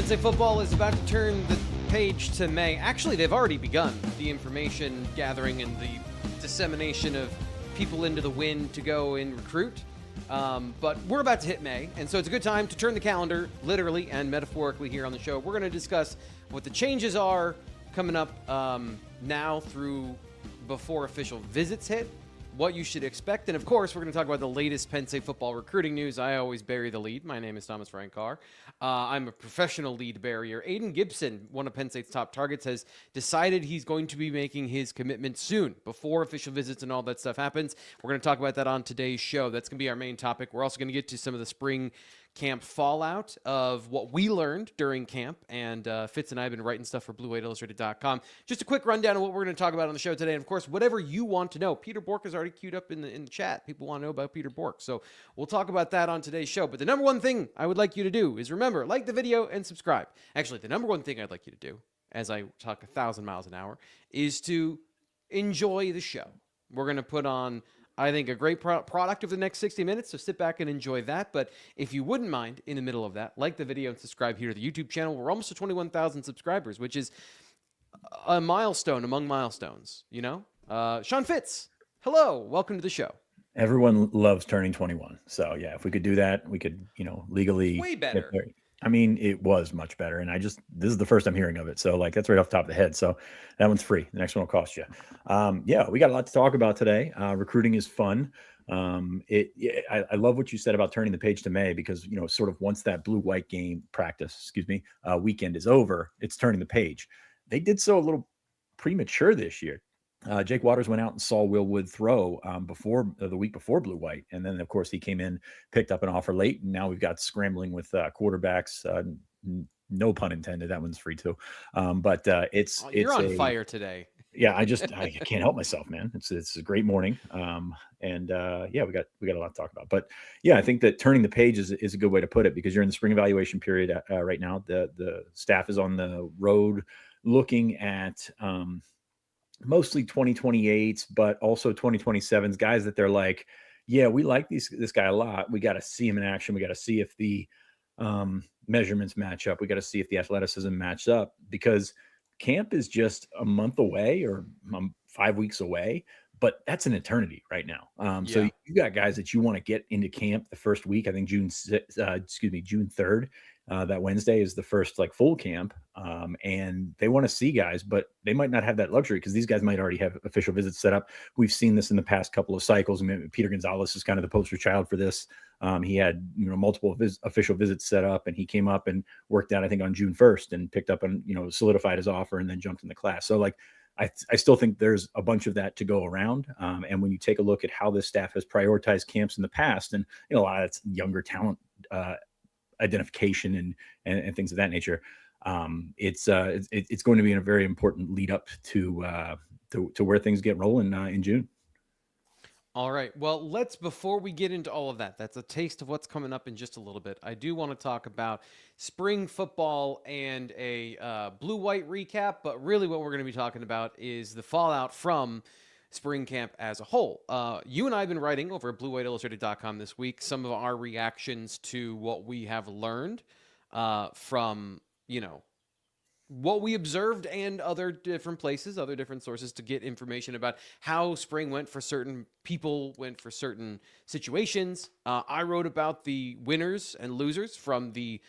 State football is about to turn the page to May. Actually, they've already begun the information gathering and the dissemination of people into the wind to go and recruit. But we're about to hit May, and so it's a good time to turn the calendar, literally and metaphorically, here on the show. We're going to discuss what the changes are coming up now through before official visits hit, what you should expect, and of course, we're going to talk about the latest Penn State football recruiting news. I always bury the lead. My name is Thomas Frank Carr. I'm a professional lead barrier. Aiden Gibson, one of Penn State's top targets, has decided he's going to be making his commitment soon, before official visits and all that stuff happens. We're going to talk about that on today's show. That's going to be our main topic. We're also going to get to some of the spring camp fallout of what we learned during camp, and Fitz and I have been writing stuff for BlueWhiteIllustrated.com. Just a quick rundown of what we're going to talk about on the show today, and of course, whatever you want to know. Peter Bourque is already queued up in the chat. People want to know about Peter Bourque, so we'll talk about that on today's show. But the number one thing I would like you to do is remember, like the video and subscribe. Actually, the number one thing I'd like you to do, as I talk 1,000 miles an hour, is to enjoy the show. We're going to put on, I think, a great product over the next 60 minutes, so sit back and enjoy that. But if you wouldn't mind, in the middle of that, like the video and subscribe here to the YouTube channel. We're almost to 21,000 subscribers, which is a milestone among milestones, you know? Sean Fitz, hello. Welcome to the show. Everyone loves turning 21. So, yeah, if we could do that, we could, legally. Way better. I mean, it was much better. And this is the first I'm hearing of it. So, that's right off the top of the head. So that one's free. The next one will cost you. Yeah, we got a lot to talk about today. Recruiting is fun. I love what you said about turning the page to May, because, sort of once that blue-white game weekend is over, it's turning the page. They did so a little premature this year. Jake Waters went out and saw Will Wood throw before the week before blue white, and then of course he came in, picked up an offer late, and now we've got scrambling with quarterbacks. No pun intended. That one's free too. But you're on fire today. Yeah, I can't help myself, man. It's a great morning. Yeah, we got a lot to talk about. But yeah, I think that turning the page is a good way to put it, because you're in the spring evaluation period right now. The staff is on the road looking at mostly 2028s, but also 2027s, guys that they're like, yeah, we like this guy a lot. We got to see him in action. We got to see if the measurements match up. We got to see if the athleticism matches up, because camp is just a month away or 5 weeks away, but that's an eternity right now. So you got guys that you want to get into camp the first week. I think June 3rd. That Wednesday is the first full camp, and they want to see guys, but they might not have that luxury because these guys might already have official visits set up. We've seen this in the past couple of cycles. I mean, Peter Gonzalez is kind of the poster child for this. He had multiple official visits set up, and he came up and worked out, I think, on June 1st and picked up and solidified his offer and then jumped in the class. So I still think there's a bunch of that to go around. And when you take a look at how this staff has prioritized camps in the past, and a lot of it's younger talent identification and things of that nature, it's going to be a very important lead up to where things get rolling in June. All right. Well, before we get into all of that, that's a taste of what's coming up in just a little bit. I do want to talk about spring football and a blue-white recap, but really what we're going to be talking about is the fallout from spring camp as a whole. You and I have been writing over at BlueWhiteIllustrated.com this week some of our reactions to what we have learned from, what we observed and other different places, other different sources, to get information about how spring went for certain people, went for certain situations. I wrote about the winners and losers from the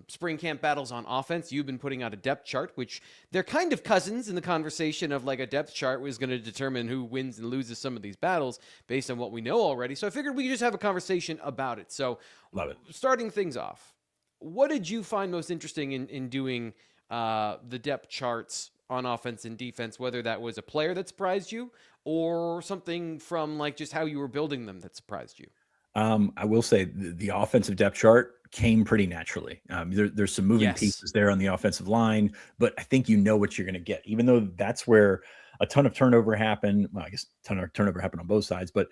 spring camp battles on offense. You've been putting out a depth chart, which they're kind of cousins in the conversation of a depth chart was going to determine who wins and loses some of these battles based on what we know already. So I figured we could just have a conversation about it. So love it. Starting things off, what did you find most interesting in doing the depth charts on offense and defense, whether that was a player that surprised you or something from just how you were building them that surprised you? I will say the offensive depth chart came pretty naturally. There's some moving pieces there on the offensive line, but I think what you're going to get, even though that's where a ton of turnover happened. Well, I guess a ton of turnover happened on both sides, but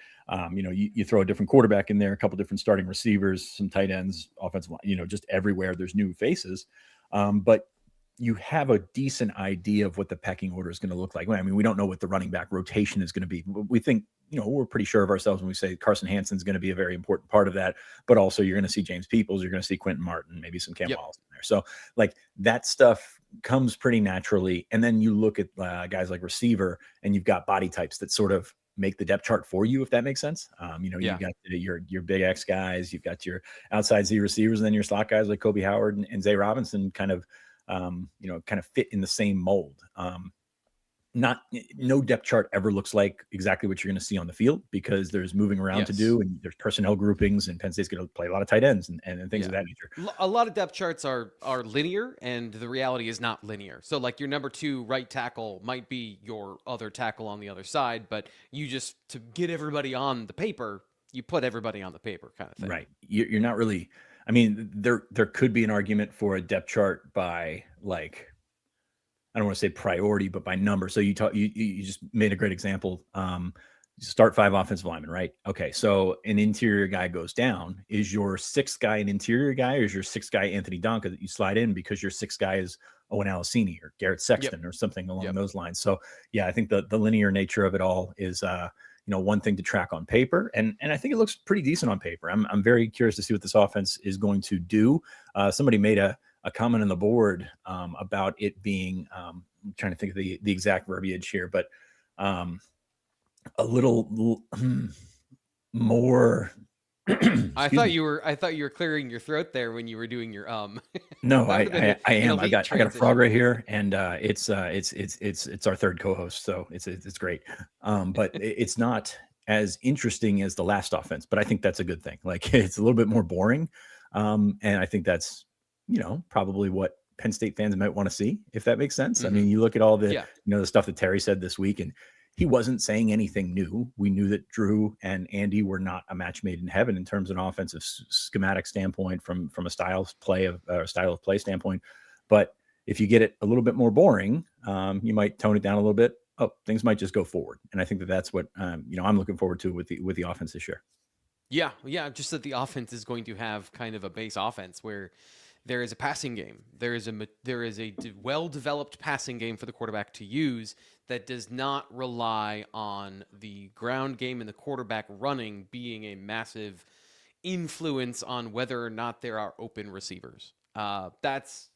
you throw a different quarterback in there, a couple different starting receivers, some tight ends, offensive line, just everywhere there's new faces. But you have a decent idea of what the pecking order is going to look like. I mean, we don't know what the running back rotation is going to be. We think, we're pretty sure of ourselves when we say Carson Hansen's going to be a very important part of that, but also you're going to see James Peoples, you're going to see Quentin Martin, maybe some Cam Wallace in there. So like that stuff comes pretty naturally. And then you look at guys like receiver, and you've got body types that sort of make the depth chart for you, if that makes sense. You've got your big X guys, you've got your outside Z receivers, and then your slot guys like Kobe Howard and Zay Robinson kind of fit in the same mold. No depth chart ever looks like exactly what you're going to see on the field, because there's moving around to do, and there's personnel groupings, and Penn State's going to play a lot of tight ends and things of that nature. A lot of depth charts are linear, and the reality is not linear. So like your number 2 right tackle might be your other tackle on the other side, but you just, to get everybody on the paper, you put everybody on the paper kind of thing. Right. You're not really, I mean, there could be an argument for a depth chart by, like, I don't want to say priority, but by number. So you just made a great example. Start 5 offensive linemen, right? Okay. So an interior guy goes down. Is your 6th guy an interior guy, or is your 6th guy Anthony Donka that you slide in because your 6th guy is Owen Alicini or Garrett Sexton or something along those lines? So yeah, I think the linear nature of it all is, one thing to track on paper. And I think it looks pretty decent on paper. I'm very curious to see what this offense is going to do. Somebody made a comment on the board about it being, I'm trying to think of the exact verbiage here, but a little more. I thought you were clearing your throat there when you were doing your No, I am. I got a frog right here, and it's our third co-host, so it's great. But it's not as interesting as the last offense, but I think that's a good thing. Like, it's a little bit more boring, and I think that's probably what Penn State fans might want to see, if that makes sense. I mean, you look at all the the stuff that Terry said this week, and he wasn't saying anything new. We knew that Drew and Andy were not a match made in heaven in terms of an offensive schematic standpoint, from a style of play standpoint. But if you get it a little bit more boring, you might tone it down a little bit. Oh, things might just go forward. And I think that's what I'm looking forward to with the offense this year. Yeah, just that the offense is going to have kind of a base offense where there is a passing game. There is a well-developed passing game for the quarterback to use that does not rely on the ground game and the quarterback running being a massive influence on whether or not there are open receivers. That's,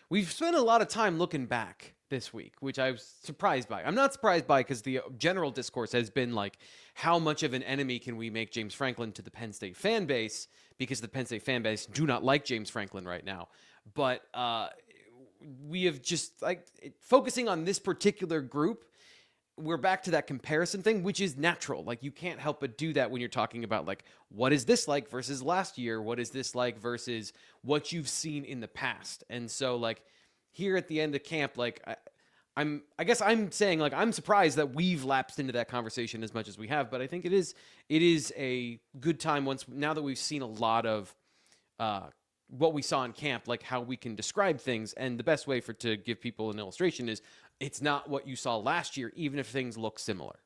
we've spent a lot of time looking back this week, which I was surprised by. I'm not surprised by, because the general discourse has been like, how much of an enemy can we make James Franklin to the Penn State fan base, because the Penn State fan base do not like James Franklin right now. But we have just, like, focusing on this particular group, we're back to that comparison thing, which is natural. Like, you can't help but do that when you're talking about, like, what is this like versus last year? What is this like versus what you've seen in the past? And so, like, here at the end of camp, like, I guess I'm saying, like, I'm surprised that we've lapsed into that conversation as much as we have, but I think it is a good time now that we've seen a lot of what we saw in camp, like how we can describe things. And the best way to give people an illustration is, it's not what you saw last year, even if things look similar.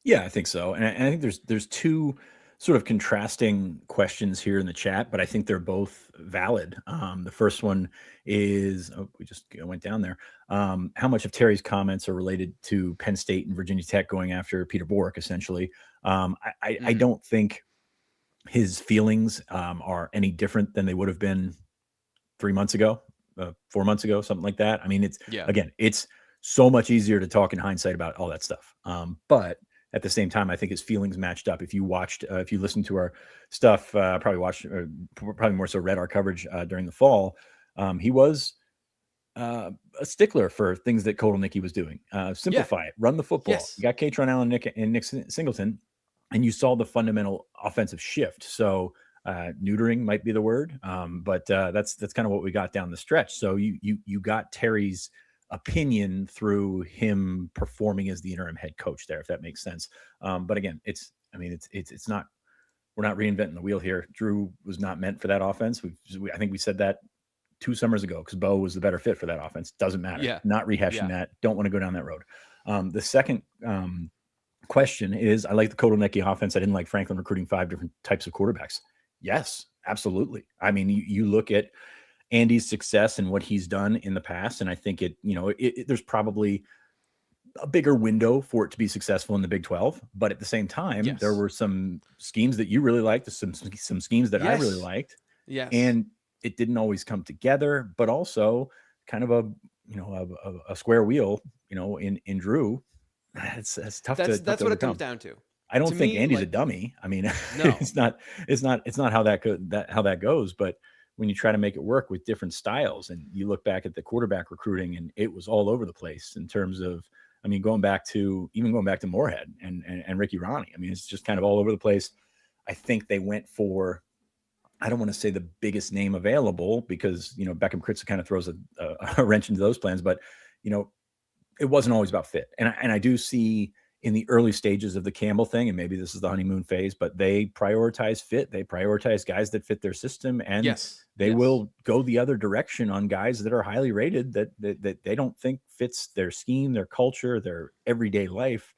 Yeah, I think so. And I think there's two sort of contrasting questions here in the chat, but I think they're both valid. The first one is, we just went down there. How much of Terry's comments are related to Penn State and Virginia Tech going after Peter Bourque, essentially? I don't think his feelings are any different than they would have been 3 months ago, 4 months ago, something like that. I mean, again, it's so much easier to talk in hindsight about all that stuff. But at the same time, I think his feelings matched up. If you listened to our stuff, probably more so read our coverage during the fall, he was a stickler for things that Kotelnicki was doing. Simplify it, run the football. Yes. You got Katron Allen and Nick Singleton, and you saw the fundamental offensive shift. So neutering might be the word, but that's kind of what we got down the stretch. So you got Terry's opinion through him performing as the interim head coach there, if that makes sense. But again, it's not, we're not reinventing the wheel here. Drew was not meant for that offense. I think we said that 2 summers ago, because Bo was the better fit for that offense. Doesn't matter. Yeah. Not rehashing that. Don't want to go down that road. The second question is, I like the Kotelnicki offense. I didn't like Franklin recruiting 5 different types of quarterbacks. Yes, absolutely. I mean, you look at Andy's success and what he's done in the past. And I think there's probably a bigger window for it to be successful in the Big 12. But at the same time, there were some schemes that you really liked, some schemes that I really liked. Yes. And it didn't always come together, but also kind of a square wheel, in Drew. It's tough that's what it comes down to. I don't think Andy's a dummy. I mean, no, it's not how that goes. But when you try to make it work with different styles, and you look back at the quarterback recruiting, and it was all over the place in terms of, I mean, going back to Moorhead and Ricky Ronnie. I mean, it's just kind of all over the place. I think they went for, I don't want to say the biggest name available, because, Beckham Kritz kind of throws a wrench into those plans, but, it wasn't always about fit. And I do see in the early stages of the Campbell thing, and maybe this is the honeymoon phase, but they prioritize fit. They prioritize guys that fit their system, and they will go the other direction on guys that are highly rated that they don't think fits their scheme, their culture, their everyday life.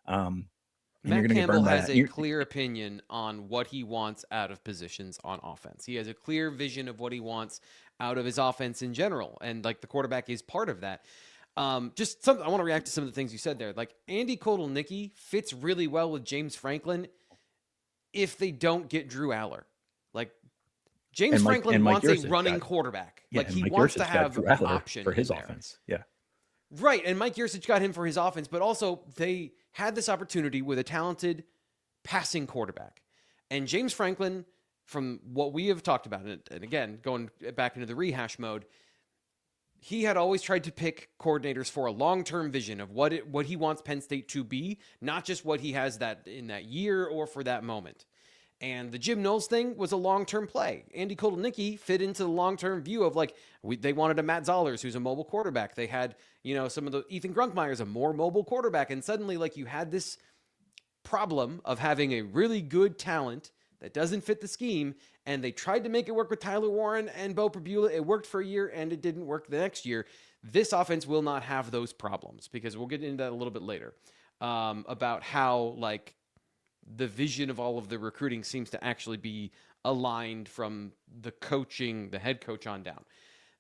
Matt Campbell has a clear opinion on what he wants out of positions on offense. He has a clear vision of what he wants out of his offense in general, and the quarterback is part of that. I want to react to some of the things you said there. Like, Andy Kotelnicki fits really well with James Franklin if they don't get Drew Aller. Like, James Franklin wants a running quarterback. He wants to have an option for his offense. Yeah. Right, and Mike Yursich got him for his offense, but also they had this opportunity with a talented passing quarterback. And James Franklin, from what we have talked about, and again, going back into the rehash mode, he had always tried to pick coordinators for a long-term vision of what he wants Penn State to be, not just what he has in that year or for that moment. And the Jim Knowles thing was a long-term play. Andy Kotelnicki fit into the long-term view of they wanted a Matt Zollers, who's a mobile quarterback. They had, some of the Ethan Grunkmeyer's a more mobile quarterback. And suddenly, you had this problem of having a really good talent that doesn't fit the scheme, and they tried to make it work with Tyler Warren and Bo Prabula. It worked for a year, and it didn't work the next year. This offense will not have those problems, because we'll get into that a little bit later, about how, the vision of all of the recruiting seems to actually be aligned from the head coach on down.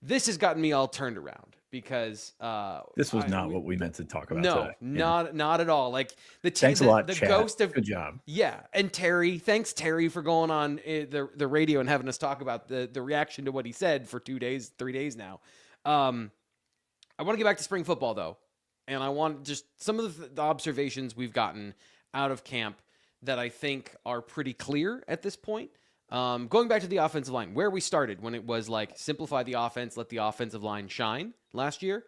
This has gotten me all turned around, because this was not what we meant to talk about. No, today. Not at all. Thanks a lot, the Chad. ghost of good job. Yeah, and Terry, thanks Terry for going on the radio and having us talk about the reaction to what he said for 3 days now. I want to get back to spring football though, and I want just some of the observations we've gotten out of camp that I think are pretty clear at this point. Going back to the offensive line, where we started when it was simplify the offense, let the offensive line shine last year.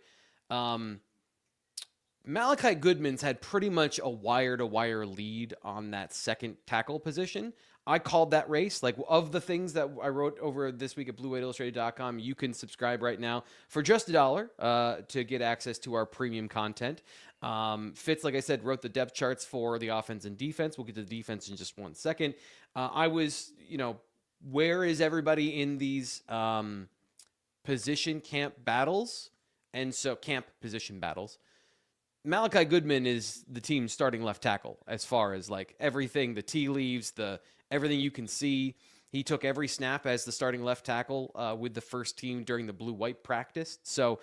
Malachi Goodman's had pretty much a wire-to-wire lead on that second tackle position. I called that race. Of the things that I wrote over this week at BlueWhiteIllustrated.com, you can subscribe right now for just $1 to get access to our premium content. Fitz, like I said, wrote the depth charts for the offense and defense. We'll get to the defense in just 1 second. I was, where is everybody in these position camp battles? And so camp position battles. Malachi Goodman is the team's starting left tackle as far as everything, the tea leaves, everything you can see. He took every snap as the starting left tackle with the first team during the blue-white practice. So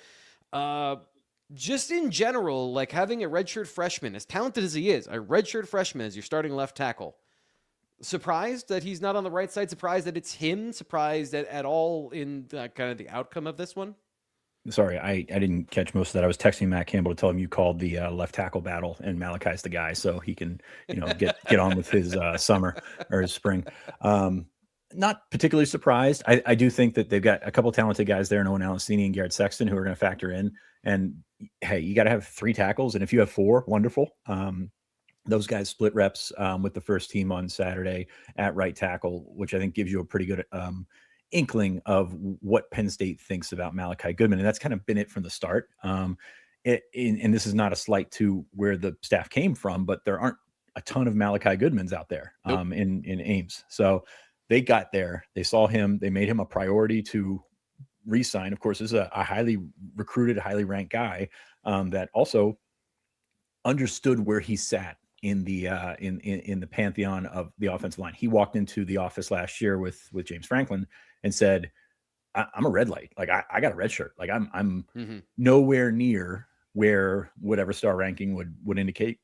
just in general, having a redshirt freshman, as talented as he is, a redshirt freshman as your starting left tackle, surprised that he's not on the right side, surprised that it's him, surprised at all in kind of the outcome of this one? Sorry, I didn't catch most of that. I was texting Matt Campbell to tell him you called the left tackle battle, and Malachi's the guy, so he can get on with his summer or his spring. Not particularly surprised. I do think that they've got a couple talented guys there, Owen Alessini and Garrett Sexton, who are going to factor in. And hey, you got to have 3 tackles, and if you have 4, wonderful. Those guys split reps with the first team on Saturday at right tackle, which I think gives you a pretty good inkling of what Penn State thinks about Malachi Goodman. And that's kind of been it from the start. And this is not a slight to where the staff came from, but there aren't a ton of Malachi Goodmans out there in Ames. So they got there, they saw him, they made him a priority to re-sign. Of course, this is a highly recruited, highly ranked guy that also understood where he sat in the pantheon of the offensive line. He walked into the office last year with James Franklin and said, I'm a red light. Like I got a red shirt. Like I'm Mm-hmm. nowhere near where whatever star ranking would indicate,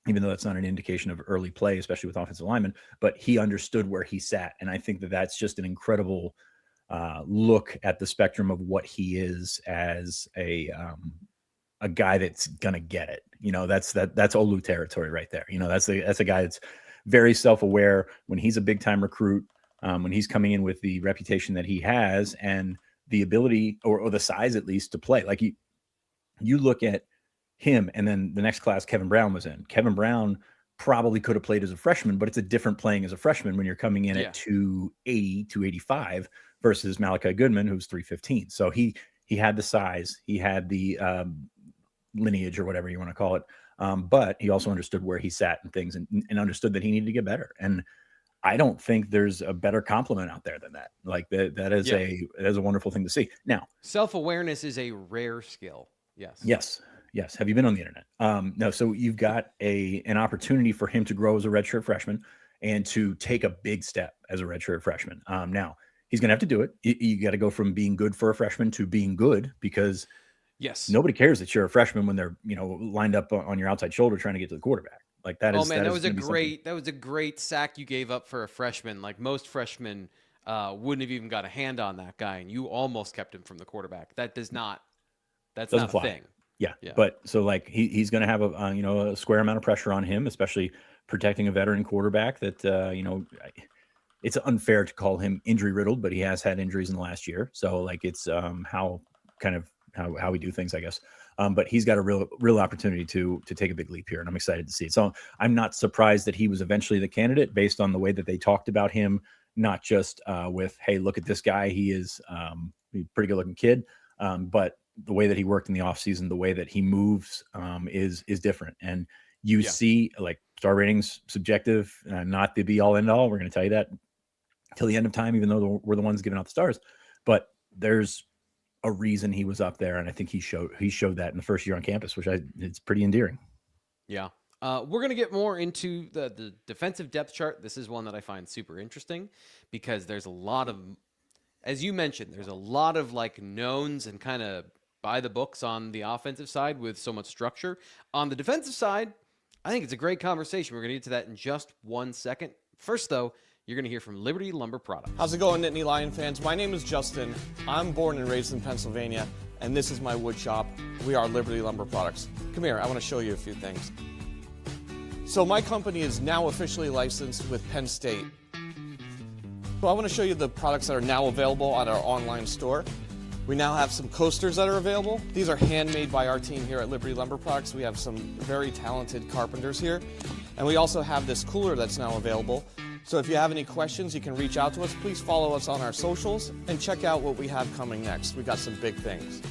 even though that's not an indication of early play, especially with offensive linemen. But he understood where he sat, and I think that that's just an incredible look at the spectrum of what he is as a guy that's gonna get it. You know, that's Olu territory right there. You know, that's a guy that's very self-aware when he's a big time recruit, when he's coming in with the reputation that he has and the ability or the size at least to play. Like you look at him, and then the next class Kevin Brown was in. Kevin Brown probably could have played as a freshman, but it's a different playing as a freshman when you're coming in at 280, 285 versus Malachi Goodman, who's 315. So he had the size, he had the lineage or whatever you want to call it. But he also understood where he sat and things and understood that he needed to get better. And I don't think there's a better compliment out there than that. Like that is a wonderful thing to see. Now, self-awareness is a rare skill. Yes. Have you been on the internet? No. So you've got an opportunity for him to grow as a redshirt freshman and to take a big step as a redshirt freshman. Now he's going to have to do it. You got to go from being good for a freshman to being good, because nobody cares that you're a freshman when they're, lined up on your outside shoulder trying to get to the quarterback. Like that is. Oh man, that was a great sack you gave up for a freshman. Like most freshmen wouldn't have even got a hand on that guy, and you almost kept him from the quarterback. That's not a thing. Yeah. But so like he's going to have a square amount of pressure on him, especially protecting a veteran quarterback that, it's unfair to call him injury riddled, but he has had injuries in the last year. So like it's how we do things, I guess. But he's got a real opportunity to take a big leap here, and I'm excited to see it. So I'm not surprised that he was eventually the candidate based on the way that they talked about him, not just with, hey, look at this guy. He is a pretty good looking kid. But the way that he worked in the offseason, the way that he moves is different. And you see, like, star ratings subjective, not the be all end all. We're going to tell you that till the end of time, even though we're the ones giving out the stars. But there's a reason he was up there, and I think he showed that in the first year on campus, which it's pretty endearing. Yeah. We're going to get more into the defensive depth chart. This is one that I find super interesting because there's a lot of, as you mentioned, there's a lot of like knowns and kind of by the books on the offensive side with so much structure. On the defensive side, I think it's a great conversation. We're going to get to that in just 1 second. First, though, you're going to hear from Liberty Lumber Products. How's it going, Nittany Lion fans? My name is Justin. I'm born and raised in Pennsylvania, and this is my wood shop. We are Liberty Lumber Products. Come here, I want to show you a few things. So my company is now officially licensed with Penn State. So I want to show you the products that are now available at our online store. We now have some coasters that are available. These are handmade by our team here at Liberty Lumber Products. We have some very talented carpenters here. And we also have this cooler that's now available. So if you have any questions, you can reach out to us. Please follow us on our socials and check out what we have coming next. We've got some big things.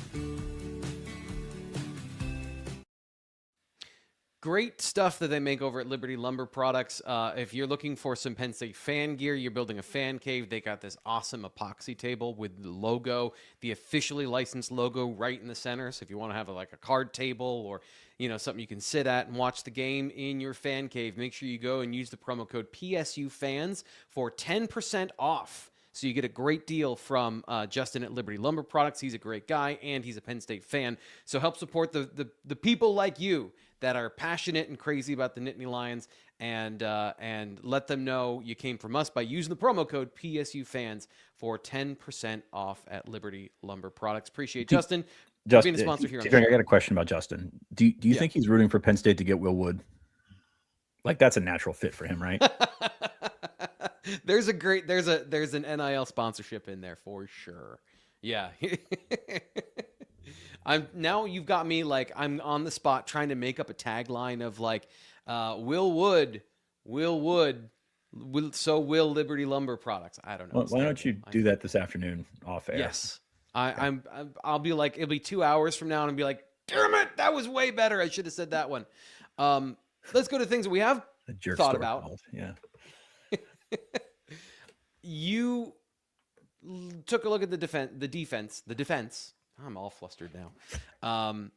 Great stuff that they make over at Liberty Lumber Products. If you're looking for some Penn State fan gear, you're building a fan cave, they got this awesome epoxy table with the logo, the officially licensed logo right in the center. So if you want to have a card table or something you can sit at and watch the game in your fan cave, make sure you go and use the promo code PSUFans for 10% off. So you get a great deal from Justin at Liberty Lumber Products. He's a great guy, and he's a Penn State fan. So help support the people like you that are passionate and crazy about the Nittany Lions, and let them know you came from us by using the promo code PSUFans for 10% off at Liberty Lumber Products. Appreciate Justin being a sponsor here. I got a question about Justin. Do you think he's rooting for Penn State to get Will Wood? Like, that's a natural fit for him, right? There's an NIL sponsorship in there for sure. Yeah. Now you've got me like I'm on the spot trying to make up a tagline of like Will Wood, so will Liberty Lumber Products. I don't know. Well, why don't you do that this afternoon off air? Yes. I'll be like, it'll be 2 hours from now and I'll be like, damn it, that was way better. I should have said that one. Let's go to things that we have thought about. Yeah. You took a look at the defense. I'm all flustered now.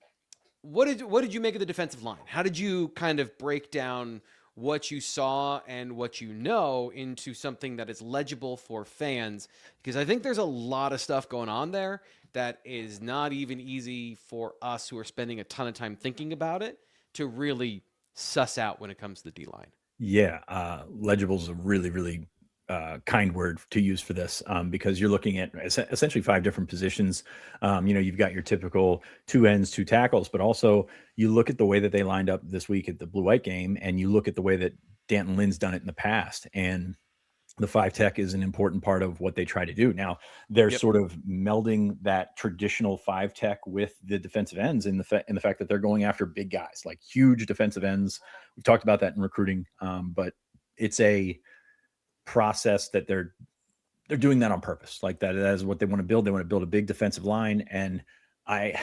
What did you make of the defensive line? How did you kind of break down what you saw and what you know into something that is legible for fans, because I think there's a lot of stuff going on there that is not even easy for us who are spending a ton of time thinking about it to really suss out when it comes to the D-line. Yeah, legible is a really, really kind word to use for this, because you're looking at essentially 5 different positions. You've got your typical 2 ends, 2 tackles, but also you look at the way that they lined up this week at the blue-white game, and you look at the way that Danton Lynn's done it in the past, and the 5 tech is an important part of what they try to do. Now, they're Yep. sort of melding that traditional 5 tech with the defensive ends in the fact that they're going after big guys, like huge defensive ends. We've talked about that in recruiting, but it's a process that they're doing that on purpose. Like that is what they want to build. They want to build a big defensive line. And I'm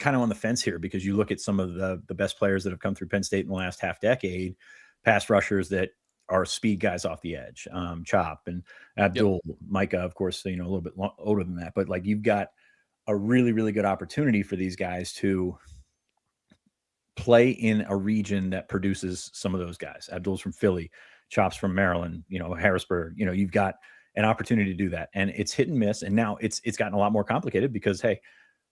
kind of on the fence here, because you look at some of the best players that have come through Penn State in the last half decade, pass rushers that are speed guys off the edge, Chop and Abdul, Micah, of course, a little bit older than that, but like you've got a really, really good opportunity for these guys to play in a region that produces some of those guys. Abdul's from Philly, Chop's from Maryland, Harrisburg, you've got an opportunity to do that. And it's hit and miss. And now it's gotten a lot more complicated because, hey,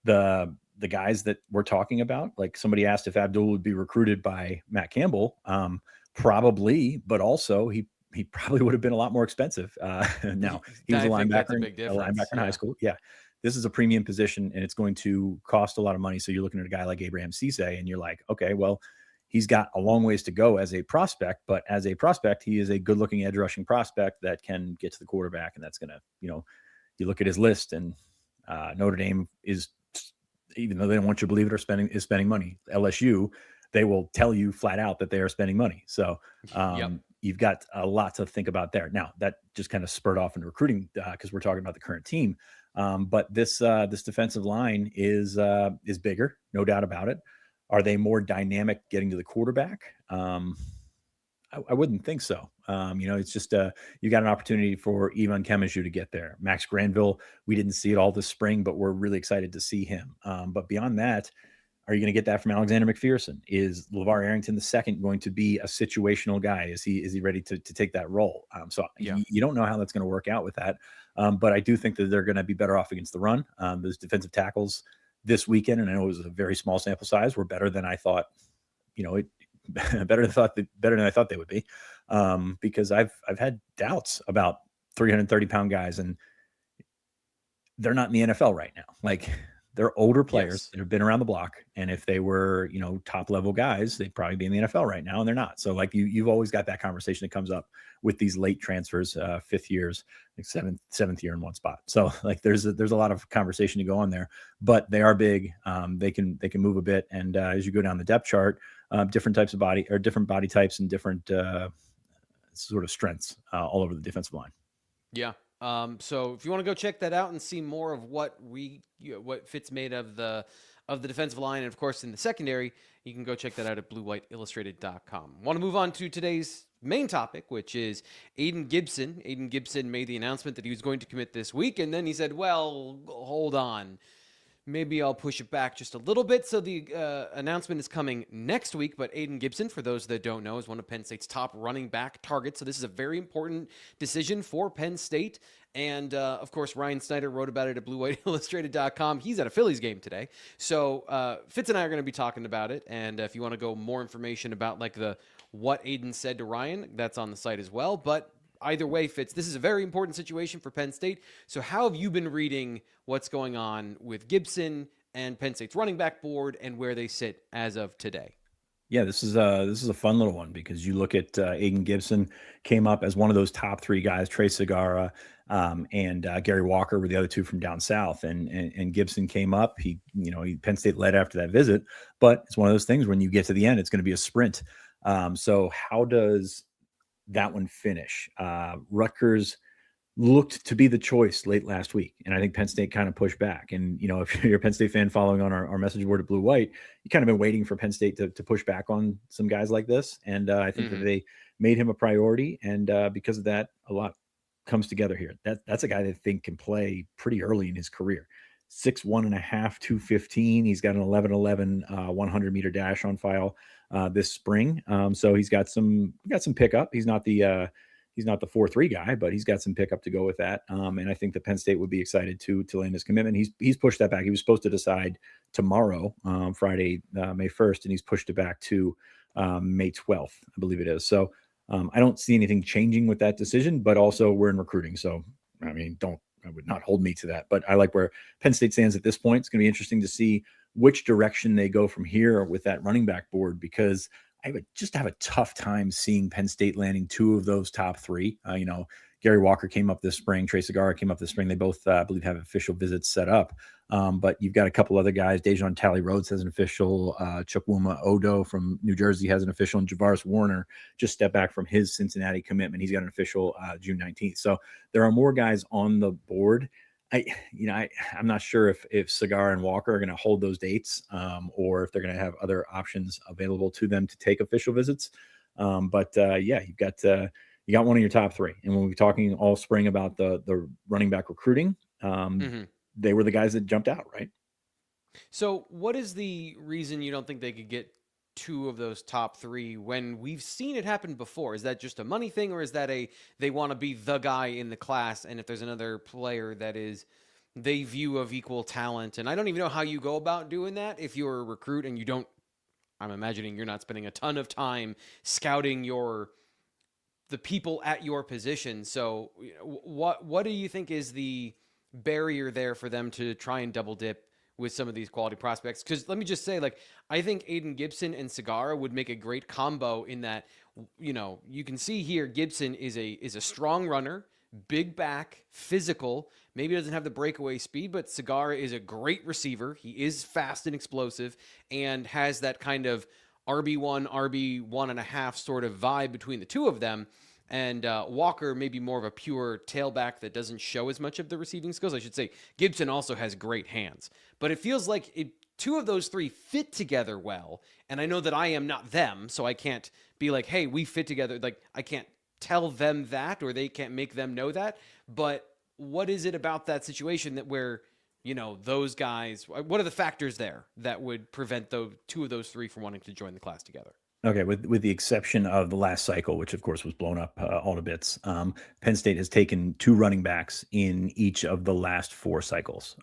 the guys that we're talking about, like somebody asked if Abdul would be recruited by Matt Campbell. Probably, but also he probably would have been a lot more expensive. Now he was a linebacker in high school. Yeah. This is a premium position and it's going to cost a lot of money. So you're looking at a guy like Abraham Cisse and you're like, okay, well, he's got a long ways to go as a prospect, but as a prospect, he is a good looking edge rushing prospect that can get to the quarterback. And that's going to, you look at his list, and Notre Dame is, even though they don't want you to believe it, is spending money. LSU, they will tell you flat out that they are spending money. So you've got a lot to think about there. Now that just kind of spurred off into recruiting because we're talking about the current team. But this defensive line is bigger, no doubt about it. Are they more dynamic getting to the quarterback? I wouldn't think so. It's just you got an opportunity for Ivan Kemeju to get there. Max Granville, we didn't see it all this spring, but we're really excited to see him. But beyond that, are you going to get that from Alexander McPherson? Is LeVar Arrington II going to be a situational guy? Is he ready to take that role? You don't know how that's going to work out with that. But I do think that they're going to be better off against the run. Those defensive tackles this weekend, and I know it was a very small sample size, were better than I thought. Better than I thought they would be. Because I've had doubts about 330-pound guys, and they're not in the NFL right now. Like, they're older players that have been around the block. And if they were, top level guys, they'd probably be in the NFL right now, and they're not. So like you've always got that conversation that comes up with these late transfers, 5th years, like seventh year in one spot. So like there's a lot of conversation to go on there, but they are big. They can move a bit. And as you go down the depth chart, different types of different body types and different sort of strengths all over the defensive line. Yeah. So if you want to go check that out and see more of what Fitz made of the defensive line, and of course in the secondary, you can go check that out at bluewhiteillustrated.com. Want to move on to today's main topic, which is Aiden Gibson. Aiden Gibson made the announcement that he was going to commit this week, and then he said, well, hold on. Maybe I'll push it back just a little bit. So the announcement is coming next week. But Aiden Gibson, for those that don't know, is one of Penn State's top running back targets. So this is a very important decision for Penn State. And, of course, Ryan Snyder wrote about it at bluewhiteillustrated.com. He's at a Phillies game today. So Fitz and I are going to be talking about it. And if you want to go more information about what Aiden said to Ryan, that's on the site as well. But either way, Fitz, this is a very important situation for Penn State. So how have you been reading what's going on with Gibson and Penn State's running back board and where they sit as of today? Yeah, this is a fun little one, because you look at Aiden Gibson came up as one of those top 3 guys. Trey Segara and Gary Walker were the other 2 from down south, and Gibson came up. Penn State led after that visit, but it's one of those things when you get to the end, it's going to be a sprint. So how does that one finish? Rutgers looked to be the choice late last week, and I think Penn State kind of pushed back. And if you're a Penn State fan following on our message board at Blue White, you kind of been waiting for Penn State to push back on some guys like this, and I think that they made him a priority, and because of that, a lot comes together here. That's a guy that I think can play pretty early in his career. 6'1.5", 215. He's got an 11:11 100-meter dash on file this spring. So he's got some pickup. He's not the 4.3 guy, but he's got some pickup to go with that. And I think that Penn State would be excited to land his commitment. He's pushed that back. He was supposed to decide tomorrow, Friday, May 1st, and he's pushed it back to May 12th, I believe it is. So I don't see anything changing with that decision, but also we're in recruiting. So, I mean, I would not hold me to that, but I like where Penn State stands at this point. It's going to be interesting to see which direction they go from here with that running back board, because I would just have a tough time seeing Penn State landing two of those top three. Gary Walker came up this spring. Trey Segarra came up this spring. They both, I believe, have official visits set up. But you've got a couple other guys. Dejon Talley Rhodes has an official. Chukwuma Odo from New Jersey has an official. And Javaris Warner just stepped back from his Cincinnati commitment. He's got an official June 19th. So there are more guys on the board. I'm not sure if Segarra and Walker are going to hold those dates, or if they're going to have other options available to them to take official visits. You got one of your top three. And when we're talking all spring about the running back recruiting, they were the guys that jumped out, right? So what is the reason you don't think they could get two of those top three when we've seen it happen before? Is that just a money thing, or is that they want to be the guy in the class, and if there's another player that is they view of equal talent? And I don't even know how you go about doing that if you're a recruit and you don't, I'm imagining you're not spending a ton of time scouting the people at your position. So what do you think is the barrier there for them to try and double dip with some of these quality prospects? Because let me just say, I think Aiden Gibson and Segarra would make a great combo in that, you can see here Gibson is a strong runner, big back, physical, maybe doesn't have the breakaway speed, but Segarra is a great receiver. He is fast and explosive and has that kind of RB1, RB1.5 sort of vibe between the two of them. And Walker may be more of a pure tailback that doesn't show as much of the receiving skills. I should say Gibson also has great hands. But it feels like two of those three fit together well. And I know that I am not them, so I can't be like, hey, we fit together. I can't tell them that, or they can't make them know that. But what is it about that situation that where, those guys, what are the factors there that would prevent two of those three from wanting to join the class together? Okay, with the exception of the last cycle, which of course was blown up all to bits, Penn State has taken two running backs in each of the last four cycles.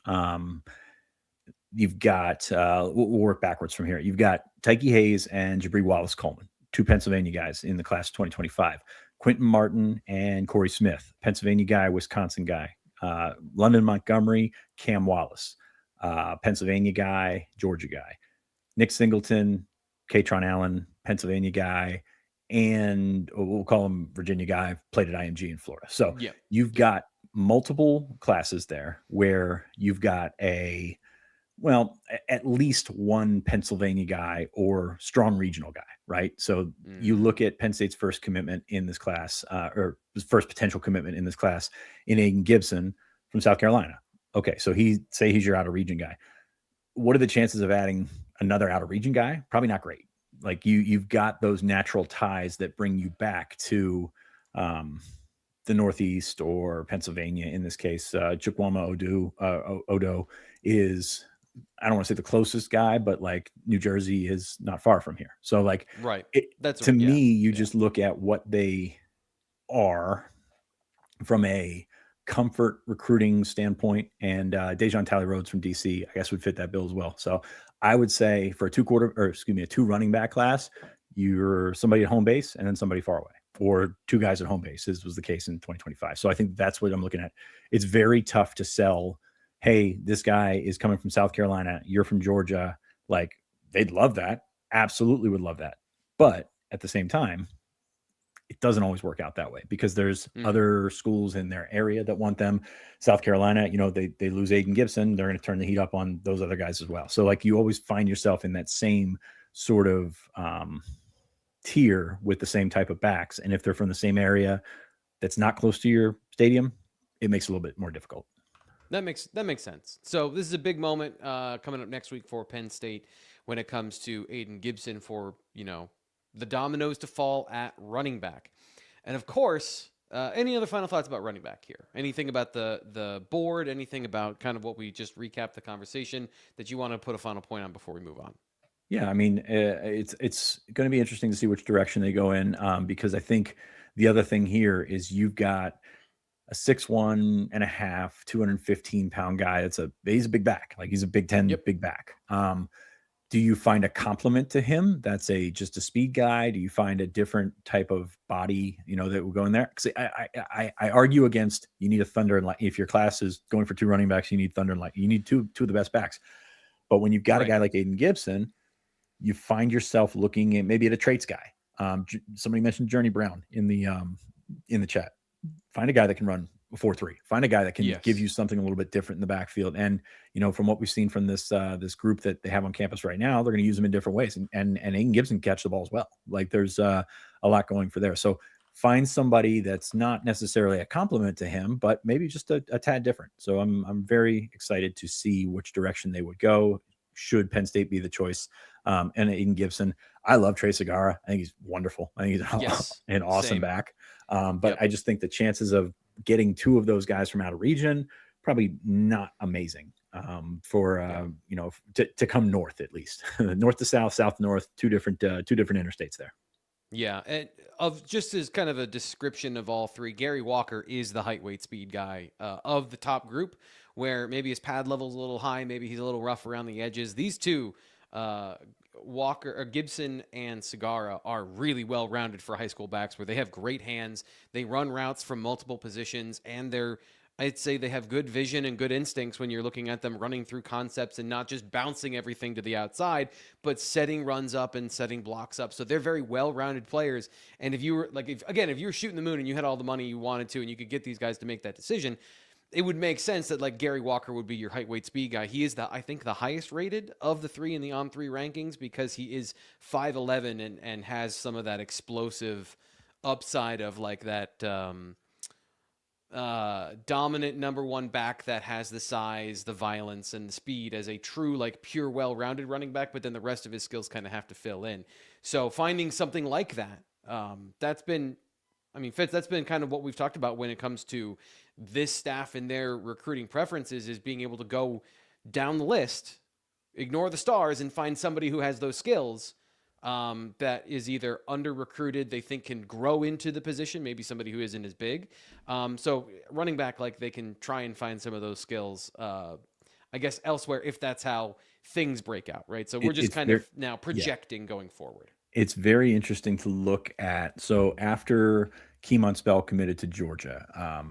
You've got, we'll work backwards from here. You've got Tyke Hayes and Jabri Wallace-Coleman, two Pennsylvania guys in the class of 2025. Quentin Martin and Corey Smith, Pennsylvania guy, Wisconsin guy. London Montgomery, Cam Wallace, Pennsylvania guy, Georgia guy. Nick Singleton, Katron Allen, Pennsylvania guy, and we'll call him Virginia guy, played at IMG in Florida. So you've got multiple classes there where you've got at least one Pennsylvania guy or strong regional guy, right? So you look at Penn State's first commitment in this class, or his first potential commitment in this class, in Aiden Gibson from South Carolina. Okay, so he's your out of region guy. What are the chances of adding another out of region guy? Probably not great. You've got those natural ties that bring you back to the Northeast or Pennsylvania. In this case, Chukwuma Odo is, I don't want to say the closest guy, but New Jersey is not far from here. So right. That's to me, you just look at what they are from a comfort recruiting standpoint, and Dejon Talley Rhodes from DC, I guess, would fit that bill as well. So I would say for a two running back class, you're somebody at home base and then somebody far away, or two guys at home base, as was the case in 2025. So I think that's what I'm looking at. It's very tough to sell, hey, this guy is coming from South Carolina, you're from Georgia. They'd love that. Absolutely would love that. But at the same time, it doesn't always work out that way, because there's other schools in their area that want them. South Carolina, they lose Aiden Gibson, they're going to turn the heat up on those other guys as well. So you always find yourself in that same sort of tier with the same type of backs. And if they're from the same area that's not close to your stadium, it makes it a little bit more difficult. That makes sense. So this is a big moment coming up next week for Penn State when it comes to Aiden Gibson for, the dominoes to fall at running back. And of course, Any other final thoughts about running back here? Anything about the board? Anything about kind of what we just recapped the conversation that you want to put a final point on before we move on? Yeah, I mean, it's going to be interesting to see which direction they go in, because I think the other thing here is you've got a 6'1 and a half, 215-pound guy. He's a big back, like he's a Big Ten big back. Do you find a complement to him that's just a speed guy? Do you find a different type of body, that will go in there? Because I argue against, you need a thunder and light. If your class is going for 2 running backs, you need thunder and light. You need two of the best backs. But when you've got a guy like Aiden Gibson, you find yourself looking at a traits guy. Somebody mentioned Journey Brown in the chat. Find a guy that can run 4.3. Find a guy that can give you something a little bit different in the backfield. And from what we've seen from this group that they have on campus right now, they're going to use them in different ways. And Aiden Gibson catch the ball as well. Like there's a lot going for there. So find somebody that's not necessarily a compliment to him, but maybe just a tad different. So I'm very excited to see which direction they would go. Should Penn State be the choice? And Aiden Gibson, I love Trey Segarra. I think he's wonderful. I think he's an awesome back. But I just think the chances of getting 2 of those guys from out of region, probably not amazing to come north, at least north to south, south to north, two different interstates there. Yeah. And just as kind of a description of all 3, Gary Walker is the height, weight, speed guy of the top group, where maybe his pad level is a little high. Maybe he's a little rough around the edges. These 2, Walker or Gibson and Segarra, are really well-rounded for high school backs, where they have great hands. They run routes from multiple positions, and I'd say they have good vision and good instincts when you're looking at them running through concepts and not just bouncing everything to the outside, but setting runs up and setting blocks up. So they're very well-rounded players. And if you were if you were shooting the moon and you had all the money you wanted to, and you could get these guys to make that decision, it would make sense that like Gary Walker would be your height, weight, speed guy. He is I think the highest rated of the 3 in the On3 rankings, because he is 5'11" and has some of that explosive upside of like that dominant number 1 back that has the size, the violence, and the speed as a true, like pure, well-rounded running back, but then the rest of his skills kind of have to fill in. So finding something like that, that's been kind of what we've talked about when it comes to this staff and their recruiting preferences, is being able to go down the list, ignore the stars, and find somebody who has those skills that is either under-recruited, they think can grow into the position, maybe somebody who isn't as big. So running back, like they can try and find some of those skills, I guess, elsewhere, if that's how things break out, right? So we're just kind of now projecting going forward. It's very interesting to look at. So after Keemon Spell committed to Georgia,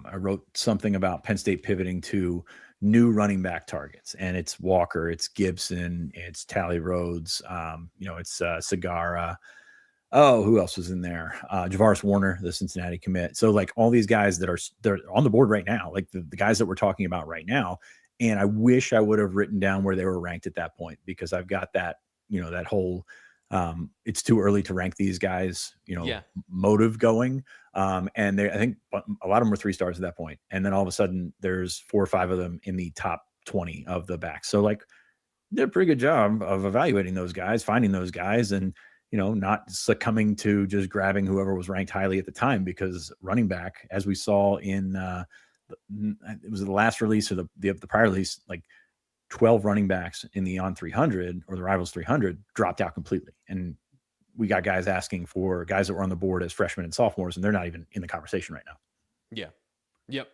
I wrote something about Penn State pivoting to new running back targets, and it's Walker, it's Gibson, it's Tally Rhodes, it's Segarra. Oh, who else was in there? Javaris Warner, the Cincinnati commit. So like all these guys they're on the board right now, like the guys that we're talking about right now. And I wish I would have written down where they were ranked at that point, because I've got that, that whole it's too early to rank these guys, motive going. And I think a lot of them were 3 stars at that point. And then all of a sudden there's 4 or 5 of them in the top 20 of the backs. So like did a pretty good job of evaluating those guys, finding those guys, and, not succumbing to just grabbing whoever was ranked highly at the time, because running back, as we saw in, it was the last release or the prior release, like 12 running backs in the On 300 or the Rivals 300 dropped out completely. And we got guys asking for guys that were on the board as freshmen and sophomores, and they're not even in the conversation right now. Yeah. Yep.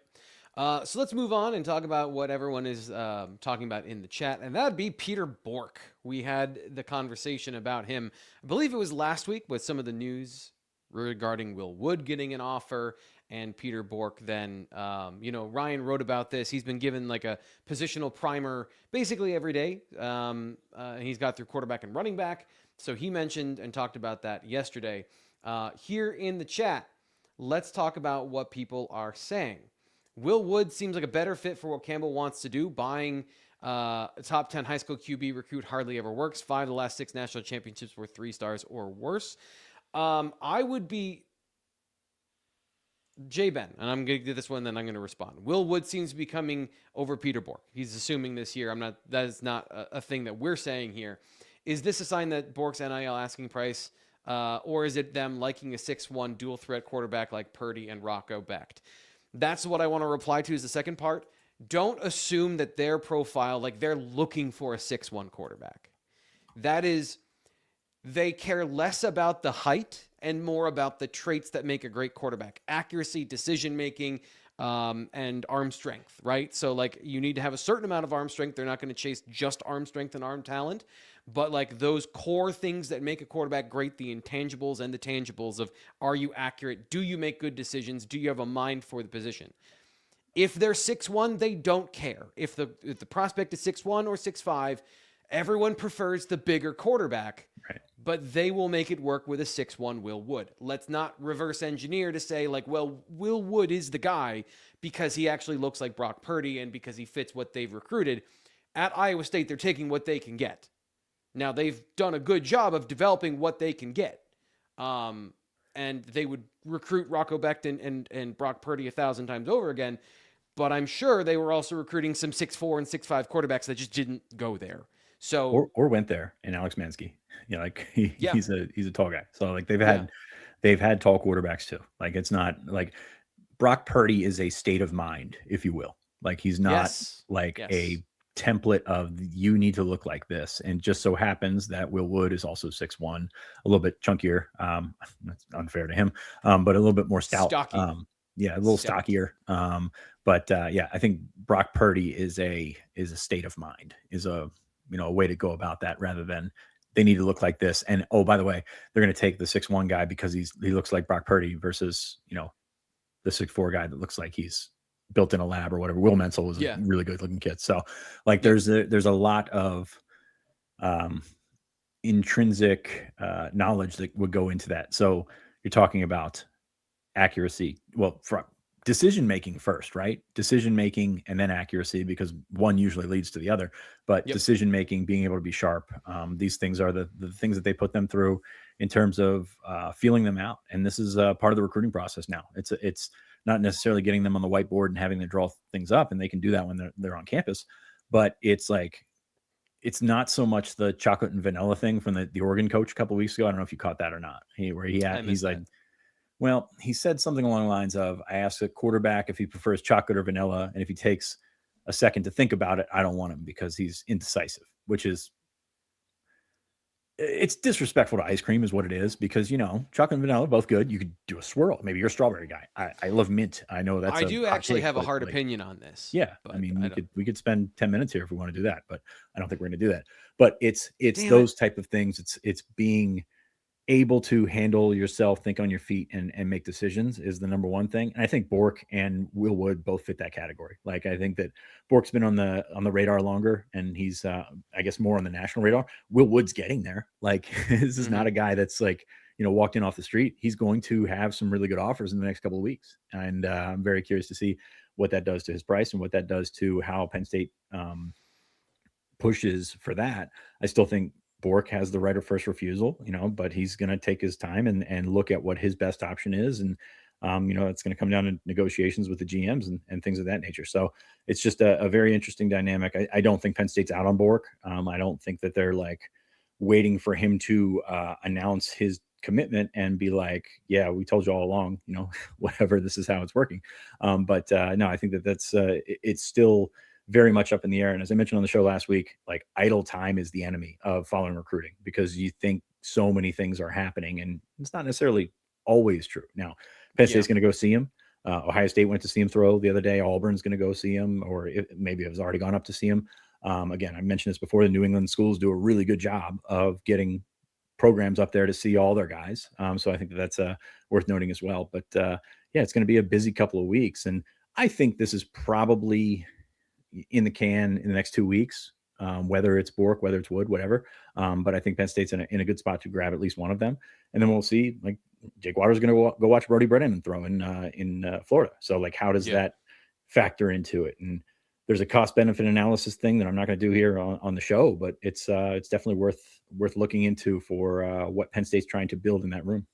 So let's move on and talk about what everyone is talking about in the chat, and that'd be Peter Bourque. We had the conversation about him, I believe it was last week, with some of the news regarding Will Wood getting an offer, and Peter Bourque then, Ryan wrote about this. He's been given like a positional primer basically every day. He's got through quarterback and running back. So he mentioned and talked about that yesterday. Here in the chat, let's talk about what people are saying. Will Wood seems like a better fit for what Campbell wants to do. Buying a top 10 high school QB recruit hardly ever works. 5 of the last 6 national championships were 3 stars or worse. I would be J-Ben, and I'm going to do this one, then I'm going to respond. Will Wood seems to be coming over Peter Bourque. He's assuming this year. That is not a thing that we're saying here. Is this a sign that Bourque's NIL asking price Or is it them liking a 6'1" dual threat quarterback like Purdy and Rocco Becht? That's what I want to reply to is the second part. Don't assume that their profile, like they're looking for a 6'1" quarterback. That is, they care less about the height and more about the traits that make a great quarterback. Accuracy, decision-making, and arm strength, right? So, like, you need to have a certain amount of arm strength. They're not going to chase just arm strength and arm talent. But, like, those core things that make a quarterback great, the intangibles and the tangibles of, are you accurate? Do you make good decisions? Do you have a mind for the position? If they're 6'1", they don't care. If the prospect is 6'1" or 6'5", everyone prefers the bigger quarterback, right? But they will make it work with a 6'1" Will Wood. Let's not reverse engineer to say, like, well, Will Wood is the guy because he actually looks like Brock Purdy and because he fits what they've recruited. At Iowa State, they're taking what they can get. Now, they've done a good job of developing what they can get. And they would recruit Rocco Becht and Brock Purdy 1,000 times over again. But I'm sure they were also recruiting some 6'4" and 6'5" quarterbacks that just didn't go there. So Or went there, and Alex Mansky, like he's a tall guy. So like they've had tall quarterbacks too. Like it's not like Brock Purdy is a state of mind, if you will. Like he's not a template of you need to look like this. And just so happens that Will Wood is also 6'1", a little bit chunkier. That's unfair to him, but a little bit more stout. Stocky. A little stockier. I think Brock Purdy is a state of mind, is a way to go about that rather than they need to look like this. And, oh, by the way, they're going to take the 6'1" guy because he looks like Brock Purdy versus, the 6'4" guy that looks like he's built in a lab or whatever. Will Menzel was a really good looking kid. So like there's a lot of intrinsic knowledge that would go into that. So you're talking about accuracy. Well, from decision making first, right? Decision making and then accuracy, because one usually leads to the other. But decision making, being able to be sharp, these things are the things that they put them through in terms of feeling them out. And this is part of the recruiting process now. It's not necessarily getting them on the whiteboard and having them draw things up, and they can do that when they're on campus. But it's like, it's not so much the chocolate and vanilla thing from the Oregon coach a couple of weeks ago. I don't know if you caught that or not. He's like, well, he said something along the lines of, I asked a quarterback if he prefers chocolate or vanilla, and if he takes a second to think about it, I don't want him because he's indecisive, which is, it's disrespectful to ice cream is what it is, because, chocolate and vanilla, both good. You could do a swirl. Maybe you're a strawberry guy. I love mint. I know that's I do actually have a hard opinion on this. Yeah. I mean, we could spend 10 minutes here if we want to do that, but I don't think we're going to do that. But it's those type of things. It's being able to handle yourself, think on your feet, and make decisions is the number one thing. And I think Bourque and Will Wood both fit that category. Like, I think that Bourque's been on the radar longer, and he's I guess more on the national radar. Will Wood's getting there. Like, this is not a guy that's like, walked in off the street. He's going to have some really good offers in the next couple of weeks. And I'm very curious to see what that does to his price and what that does to how Penn State pushes for that. I still think Bourque has the right of first refusal, but he's going to take his time and look at what his best option is. And, it's going to come down to negotiations with the GMs and things of that nature. So it's just a very interesting dynamic. I don't think Penn State's out on Bourque. I don't think that they're like waiting for him to announce his commitment and be like, yeah, we told you all along, whatever, this is how it's working. But no, I think that's it's still very much up in the air. And as I mentioned on the show last week, like, idle time is the enemy of following recruiting, because you think so many things are happening, and it's not necessarily always true. Now, Penn State's going to go see him. Ohio State went to see him throw the other day. Auburn's going to go see him, or maybe it was already gone up to see him. Again, I mentioned this before, the New England schools do a really good job of getting programs up there to see all their guys. So I think that's worth noting as well. But it's going to be a busy couple of weeks. And I think this is probably in the can in the next 2 weeks, whether it's Bourque, whether it's Wood, whatever. But I think Penn State's in a good spot to grab at least one of them. And then we'll see, like, Jake Waters is going to go watch Brody Brennan throw in Florida. So, like, how does that factor into it? And there's a cost benefit analysis thing that I'm not going to do here on the show, but it's definitely worth looking into for what Penn State's trying to build in that room.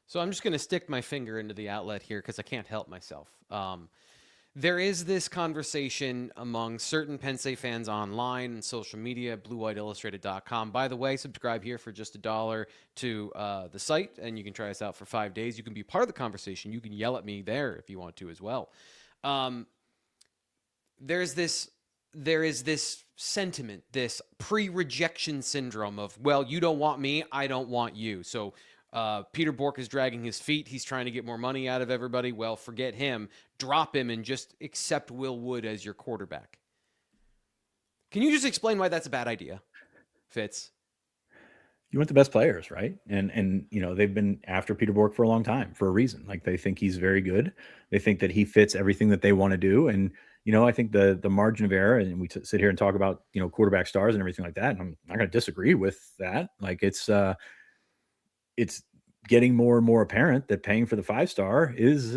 So I'm just going to stick my finger into the outlet here because I can't help myself. There is this conversation among certain Penn State fans online and social media, bluewhiteillustrated.com. By the way, subscribe here for just $1 to the site, and you can try us out for 5 days. You can be part of the conversation. You can yell at me there if you want to as well. There is this sentiment, this pre-rejection syndrome of, well, you don't want me, I don't want you. So Peter Bourque is dragging his feet. He's trying to get more money out of everybody. Well, forget him. Drop him and just accept Will Wood as your quarterback. Can you just explain why that's a bad idea, Fitz? You want the best players, right? And they've been after Peter Bourque for a long time for a reason. Like, they think he's very good. They think that he fits everything that they want to do. And I think the margin of error, and we sit here and talk about quarterback stars and everything like that. And I'm not going to disagree with that. Like, it's getting more and more apparent that paying for the 5-star is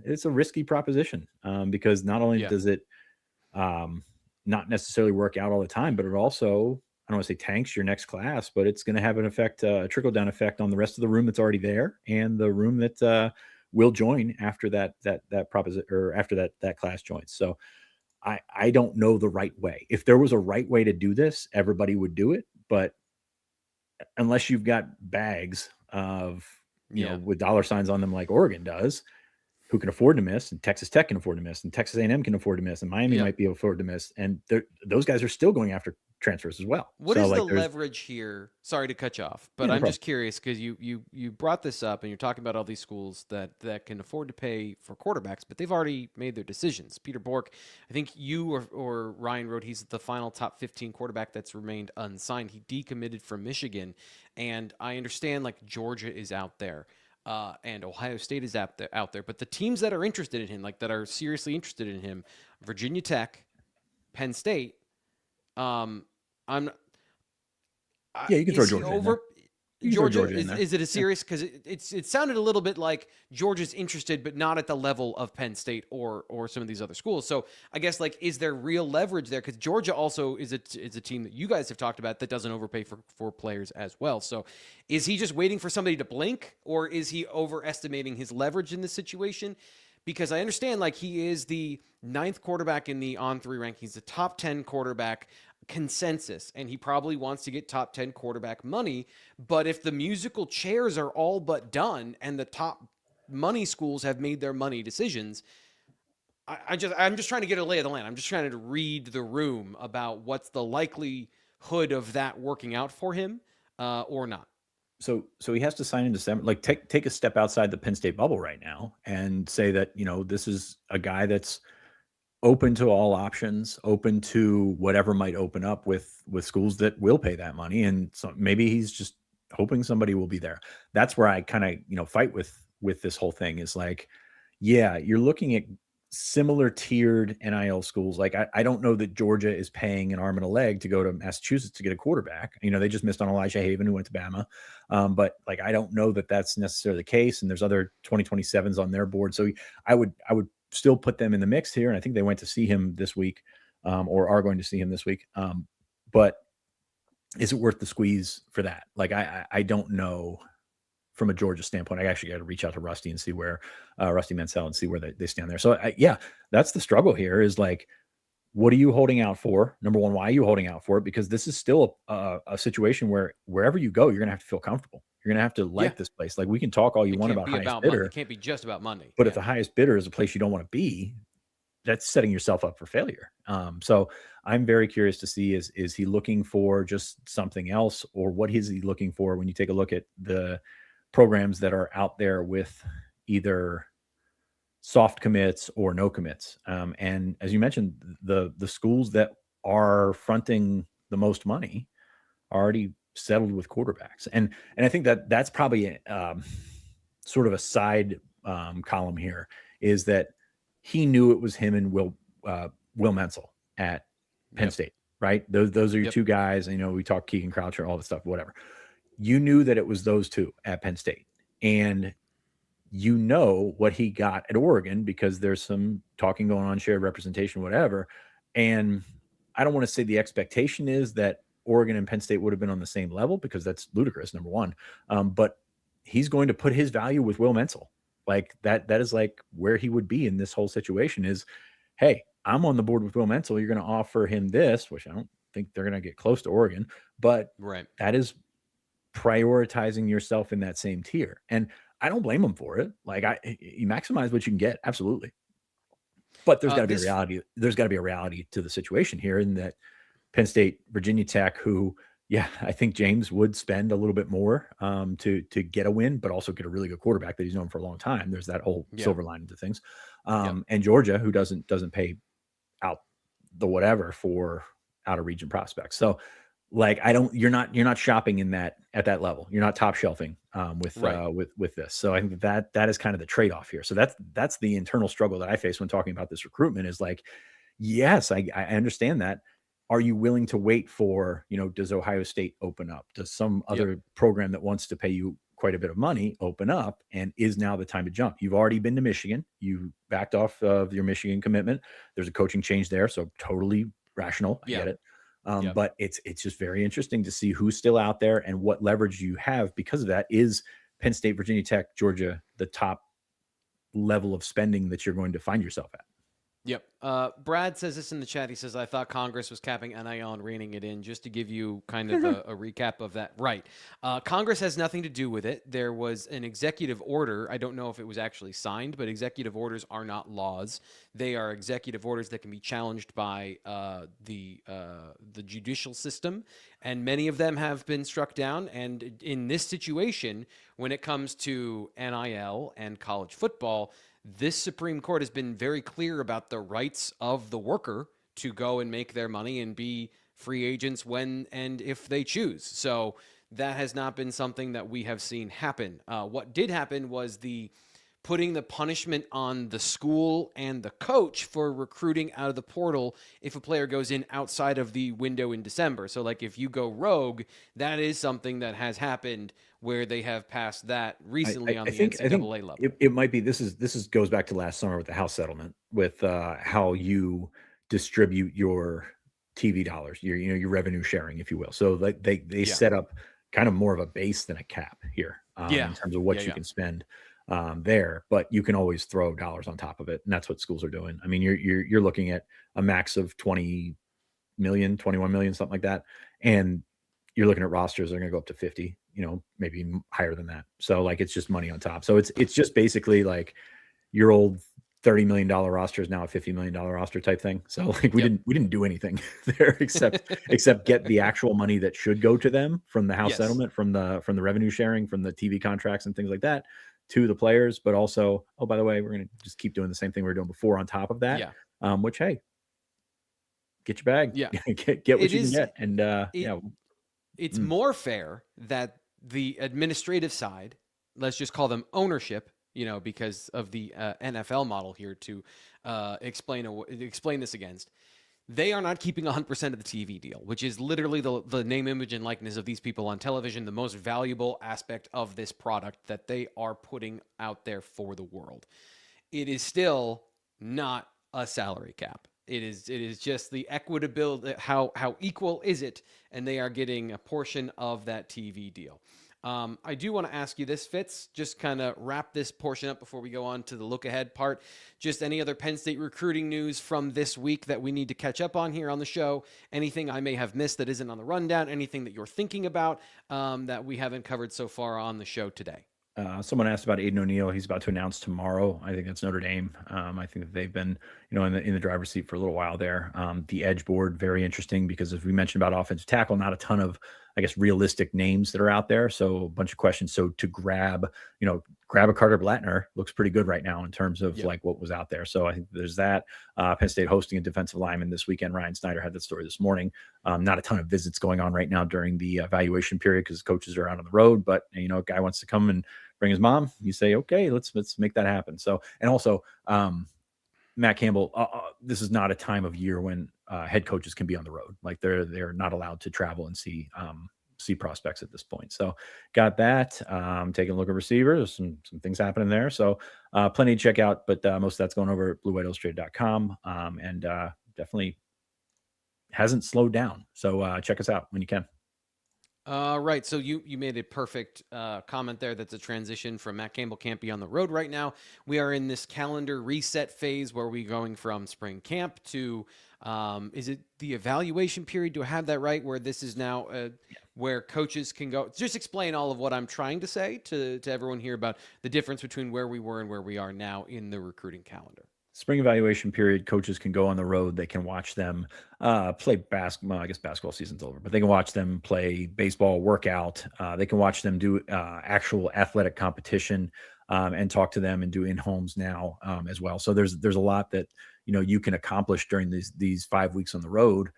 it's a risky proposition, because not only does it not necessarily work out all the time, but it also, I don't want to say tanks your next class, but it's going to have an effect, a trickle down effect on the rest of the room that's already there and the room that will join after that proposition, or after that class joins. So I don't know the right way. If there was a right way to do this, everybody would do it. But unless you've got bags of, with dollar signs on them like Oregon does, who can afford to miss, and Texas Tech can afford to miss, and Texas A&M can afford to miss, and Miami might be able to afford to miss. And those guys are still going after transfers as well. What is the leverage here? Sorry to cut you off, but I'm just curious, because you brought this up and you're talking about all these schools that can afford to pay for quarterbacks, but they've already made their decisions. Peter Bourque, I think you or Ryan wrote he's the final top 15 quarterback that's remained unsigned. He decommitted from Michigan, and I understand like Georgia is out there. And Ohio State is out there, but the teams that are interested in him, like that are seriously interested in him, Virginia Tech, Penn State. You can throw Georgia over. Georgia, is it a serious? Because it sounded a little bit like Georgia's interested, but not at the level of Penn State or some of these other schools. So I guess, like, is there real leverage there? Because Georgia also is a team that you guys have talked about that doesn't overpay for players as well. So is he just waiting for somebody to blink, or is he overestimating his leverage in this situation? Because I understand, like, he is the 9th quarterback in the On3 rankings, the top 10 quarterback consensus, and he probably wants to get top 10 quarterback money. But if the musical chairs are all but done and the top money schools have made their money decisions, I'm just trying to get a lay of the land. I'm just trying to read the room about what's the likelihood of that working out for him or not. So he has to sign in December. Like, take a step outside the Penn State bubble right now and say that, this is a guy that's open to all options, open to whatever might open up with schools that will pay that money. And so maybe he's just hoping somebody will be there. That's where I kind of, fight with this whole thing, is like, you're looking at similar tiered NIL schools. Like, I don't know that Georgia is paying an arm and a leg to go to Massachusetts to get a quarterback. They just missed on Elijah Haven, who went to Bama. But like, I don't know that that's necessarily the case. And there's other 2027s on their board. So I would still put them in the mix here. And I think they went to see him this week, or are going to see him this week. But is it worth the squeeze for that? Like, I don't know. From a Georgia standpoint, I actually got to reach out to Rusty and see where Rusty Mansell and see where they stand there. So that's the struggle here, is like, what are you holding out for? Number one, why are you holding out for it? Because this is still a situation where wherever you go, you're going to have to feel comfortable. You're going to have to like this place. Like, we can talk all you want about highest bidder. It can't be just about money. But if the highest bidder is a place you don't want to be, that's setting yourself up for failure. So I'm very curious to see, is he looking for just something else, or what is he looking for when you take a look at the programs that are out there with either soft commits or no commits. And as you mentioned, the schools that are fronting the most money are already settled with quarterbacks. And I think that's probably sort of a side column here, is that he knew it was him and Will Menzel at Penn State, right? Those are your two guys. We talk Keegan Croucher, all the stuff, whatever. You knew that it was those two at Penn State, and what he got at Oregon, because there's some talking going on, shared representation, whatever. And I don't want to say the expectation is that Oregon and Penn State would have been on the same level, because that's ludicrous, number one. But he's going to put his value with Will Menzel. Like, that is like where he would be in this whole situation, is hey, I'm on the board with Will Menzel. You're going to offer him this, which I don't think they're going to get close to Oregon, but Right. that is prioritizing yourself in that same tier. And I don't blame them for it. Like you maximize what you can get. Absolutely. But there's got to be a reality. There's got to be a reality to the situation here in that Penn State, Virginia Tech, who, yeah, I think James would spend a little bit more to get a win, but also get a really good quarterback that he's known for a long time. There's that whole silver lining to things. And Georgia, who doesn't pay out the whatever for out of region prospects. So like you're not shopping in that at that level. You're not top shelving with this. So I think that is kind of the trade-off here. So that's the internal struggle that I face when talking about this recruitment is like, yes, I understand that. Are you willing to wait for, does Ohio State open up? Does some other program that wants to pay you quite a bit of money open up? And is now the time to jump? You've already been to Michigan. You backed off of your Michigan commitment. There's a coaching change there. So totally rational. I get it. But it's just very interesting to see who's still out there and what leverage you have because of that. Is Penn State, Virginia Tech, Georgia, the top level of spending that you're going to find yourself at? Yep. Brad says this in the chat. He says, I thought Congress was capping NIL and reining it in. Just to give you kind of a recap of that. Right. Congress has nothing to do with it. There was an executive order. I don't know if it was actually signed, but executive orders are not laws. They are executive orders that can be challenged by the judicial system. And many of them have been struck down. And in this situation, when it comes to NIL and college football, this Supreme Court has been very clear about the rights of the worker to go and make their money and be free agents when and if they choose. So that has not been something that we have seen happen. What did happen was putting the punishment on the school and the coach for recruiting out of the portal if a player goes in outside of the window in December. So like if you go rogue, that is something that has happened where they have passed that recently on the NCAA level. It might be, this goes back to last summer with the House settlement with how you distribute your TV dollars, your revenue sharing, if you will. So like they set up kind of more of a base than a cap here in terms of what you can spend there, but you can always throw dollars on top of it. And that's what schools are doing. I mean, you're looking at a max of 20 million, 21 million, something like that. And you're looking at rosters that are going to go up to 50, maybe higher than that. So like, it's just money on top. So it's just basically like your old $30 million roster is now a $50 million roster type thing. So like we didn't do anything there except get the actual money that should go to them from the House settlement, from the revenue sharing, from the TV contracts and things like that to the players. But also, oh, by the way, we're going to just keep doing the same thing we were doing before on top of that. Which, hey, get your bag, get what you can get. And it's more fair that the administrative side, let's just call them ownership, because of the NFL model here to explain this against. They are not keeping 100% of the TV deal, which is literally the name, image, and likeness of these people on television, the most valuable aspect of this product that they are putting out there for the world. It is still not a salary cap. It is just the equitability, how equal is it? And they are getting a portion of that TV deal. I do want to ask you this, Fitz, just kind of wrap this portion up before we go on to the look ahead part. Just any other Penn State recruiting news from this week that we need to catch up on here on the show? Anything I may have missed that isn't on the rundown? Anything that you're thinking about that we haven't covered so far on the show today? Someone asked about Aiden O'Neil. He's about to announce tomorrow. I think that's Notre Dame. I think that they've been, in the driver's seat for a little while there. The edge board, very interesting because as we mentioned about offensive tackle, not a ton of, I guess, realistic names that are out there. So a bunch of questions. So to grab a Carter Blattner looks pretty good right now in terms of like what was out there. So I think there's that. Penn State hosting a defensive lineman this weekend. Ryan Snyder had that story this morning. Not a ton of visits going on right now during the evaluation period because coaches are out on the road, but a guy wants to come and bring his mom. You say, okay, let's make that happen. So, and also Matt Campbell, this is not a time of year when head coaches can be on the road. Like they're not allowed to travel and see prospects at this point. So got that. Taking a look at receivers, some things happening there. So plenty to check out, but most of that's going over at bluewhiteillustrated.com. And definitely hasn't slowed down. So check us out when you can. Right. So you made a perfect comment there. That's a transition from Matt Campbell can't be on the road right now. We are in this calendar reset phase where we're going from spring camp to is it the evaluation period? Do I have that right? Where this is now where coaches can go. Just explain all of what I'm trying to say to everyone here about the difference between where we were and where we are now in the recruiting calendar. Spring evaluation period, coaches can go on the road. They can watch them play basketball. I guess basketball season's over, but they can watch them play baseball, workout. They can watch them do actual athletic competition and talk to them and do in homes now as well. So there's a lot that you can accomplish during these 5 weeks on the road.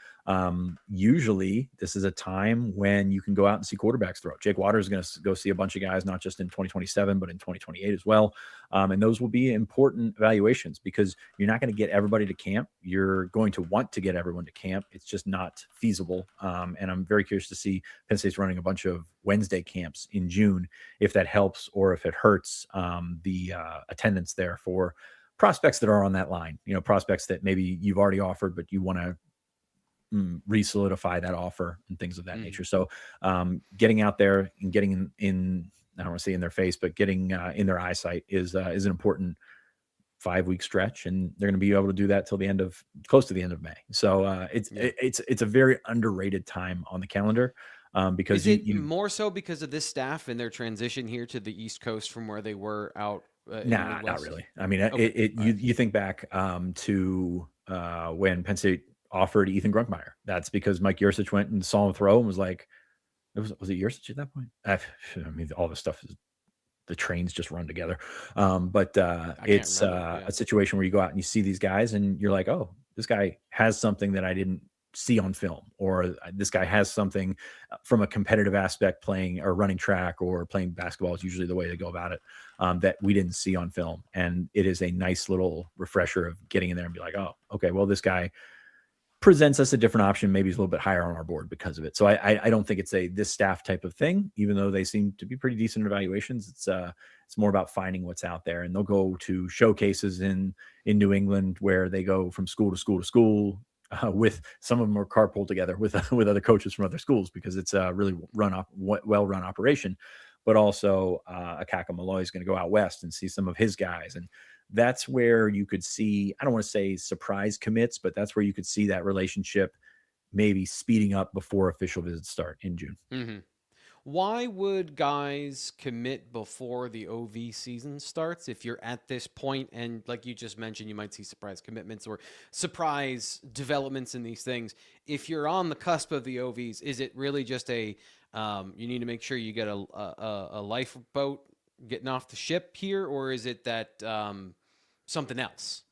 Usually, this is a time when you can go out and see quarterbacks throw. Jake Waters is going to go see a bunch of guys, not just in 2027, but in 2028 as well. And those will be important evaluations because you're not going to get everybody to camp. You're going to want to get everyone to camp. It's just not feasible. And I'm very curious to see Penn State's running a bunch of Wednesday camps in June, if that helps or if it hurts the attendance there for prospects that are on that line, prospects that maybe you've already offered, but you want to re-solidify that offer and things of that nature. So getting out there and getting in, I don't want to say in their face, but getting in their eyesight is an important 5-week stretch. And they're going to be able to do that till close to the end of May. So it's a very underrated time on the calendar. Because is it more so because of this staff and their transition here to the East Coast from where they were out? Nah, not really. I mean, you think back to when Penn State offered Ethan Grunkmeyer. That's because Mike Yursich went and saw him throw and was like, was it Yursich at that point? I mean, all this stuff is, the trains just run together. But it's a situation where you go out and you see these guys and you're like, oh, this guy has something that I didn't see on film, or this guy has something from a competitive aspect, playing or running track or playing basketball is usually the way to go about it, that we didn't see on film. And it is a nice little refresher of getting in there and be like, oh, okay, well, this guy presents us a different option. Maybe he's a little bit higher on our board because of it. So I don't think it's this staff type of thing, even though they seem to be pretty decent evaluations. It's more about finding what's out there, and they'll go to showcases in New England where they go from school to school to school. With some of them are carpool together with other coaches from other schools because it's a really well-run operation. But also Akaka Malloy is going to go out west and see some of his guys. And that's where you could see, I don't want to say surprise commits, but that's where you could see that relationship maybe speeding up before official visits start in June. Mm-hmm. Why would guys commit before the OV season starts if you're at this point? And like you just mentioned, you might see surprise commitments or surprise developments in these things. If you're on the cusp of the OVs, is it really just you need to make sure you get a lifeboat getting off the ship here, or is it that something else?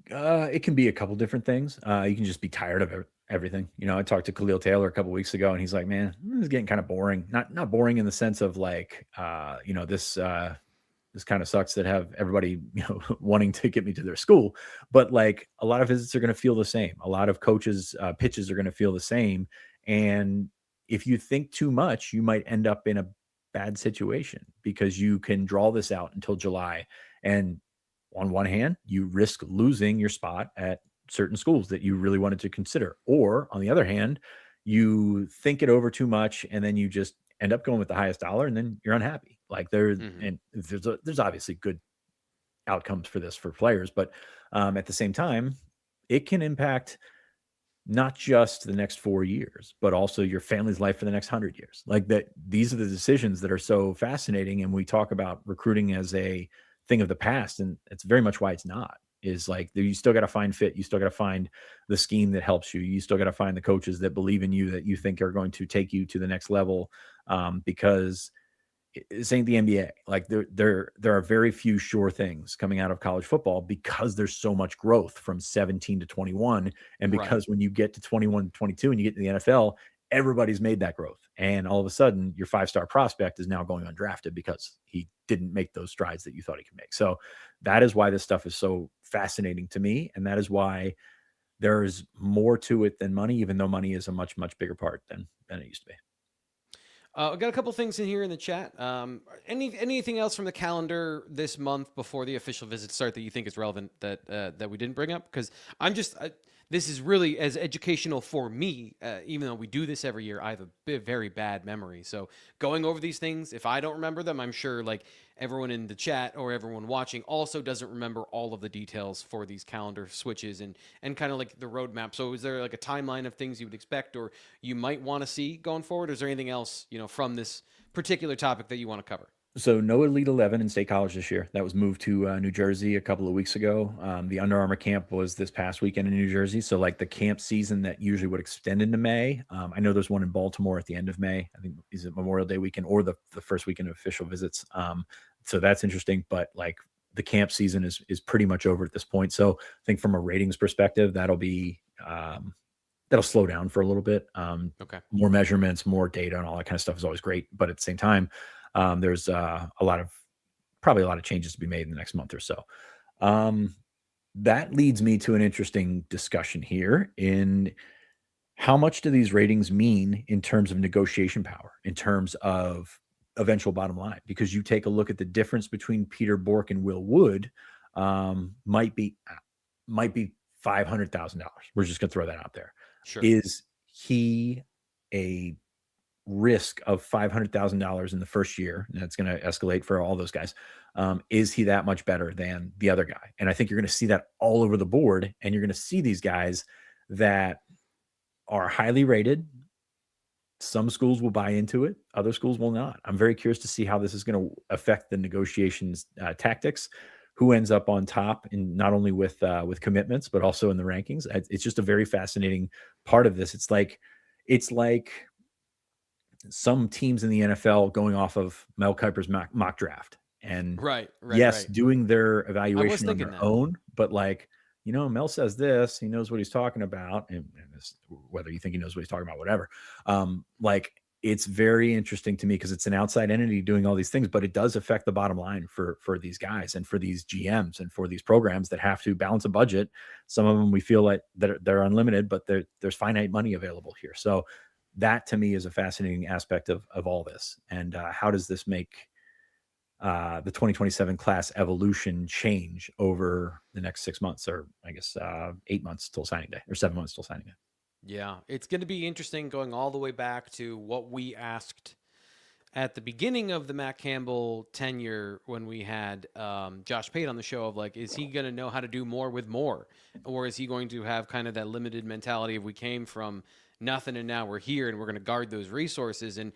It can be a couple different things. You can just be tired of everything. I talked to Khalil Taylor a couple weeks ago, and he's like, "Man, this is getting kind of boring. Not boring in the sense of like, this kind of sucks that have everybody wanting to get me to their school, but like a lot of visits are going to feel the same. A lot of coaches' pitches are going to feel the same, and if you think too much, you might end up in a bad situation because you can draw this out until July, and on one hand, you risk losing your spot at certain schools that you really wanted to consider. Or on the other hand, you think it over too much and then you just end up going with the highest dollar and then you're unhappy. Like there's obviously good outcomes for this for players, but at the same time, it can impact not just the next 4 years, but also your family's life for the next 100 years. Like that, these are the decisions that are so fascinating. And we talk about recruiting as a thing of the past, and it's very much why it's not. Is like you still got to find fit. You still got to find the scheme that helps you. You still got to find the coaches that believe in you, that you think are going to take you to the next level. Because this ain't the NBA. Like there are very few sure things coming out of college football because there's so much growth from 17 to 21, and because when you get to 21 to 22 and you get to the NFL, everybody's made that growth, and all of a sudden your 5-star prospect is now going undrafted because he didn't make those strides that you thought he could make. So that is why this stuff is so fascinating to me, and that is why there's more to it than money, even though money is a much bigger part than it used to be. I've got a couple things in here in the chat. Anything else from the calendar this month before the official visits start that you think is relevant that we didn't bring up? Because this is really as educational for me, even though we do this every year. I have a very bad memory. So going over these things, if I don't remember them, I'm sure like everyone in the chat or everyone watching also doesn't remember all of the details for these calendar switches and kind of like the roadmap. So is there like a timeline of things you would expect or you might want to see going forward? Or is there anything else, from this particular topic that you want to cover? So no Elite 11 in State College this year. That was moved to New Jersey a couple of weeks ago. The Under Armour camp was this past weekend in New Jersey. So like the camp season that usually would extend into May. I know there's one in Baltimore at the end of May. I think is it Memorial Day weekend or the first weekend of official visits. So that's interesting. But like the camp season is pretty much over at this point. So I think from a ratings perspective, that'll slow down for a little bit. Okay. More measurements, more data, and all that kind of stuff is always great. But at the same time, there's probably a lot of changes to be made in the next month or so. That leads me to an interesting discussion here in how much do these ratings mean in terms of negotiation power, in terms of eventual bottom line? Because you take a look at the difference between Peter Bourque and Will Wood, might be $500,000. We're just going to throw that out there. Sure. Is he a risk of $500,000 in the first year, and that's going to escalate for all those guys? Is he that much better than the other guy? And I think you're going to see that all over the board, and you're going to see these guys that are highly rated. Some schools will buy into it, other schools will not. I'm very curious to see how this is going to affect the negotiations tactics, who ends up on top, and not only with commitments, but also in the rankings. It's just a very fascinating part of this. It's like some teams in the NFL going off of Mel Kiper's mock draft, and right, doing their evaluation on their that. own, but like, Mel says this, he knows what he's talking about, and whether you think he knows what he's talking about, whatever. Like, it's very interesting to me because it's an outside entity doing all these things, but it does affect the bottom line for these guys and for these GMs and for these programs that have to balance a budget. Some of them we feel like they're unlimited, but there's finite money available here. So that to me is a fascinating aspect of all this. And how does this make the 2027 class evolution change over the next 6 months, or I guess 8 months till signing day, or 7 months till signing day? Yeah, it's going to be interesting going all the way back to what we asked at the beginning of the Matt Campbell tenure when we had Josh Pate on the show of like, is he going to know how to do more with more? Or is he going to have kind of that limited mentality of we came from nothing and now we're here and we're going to guard those resources? And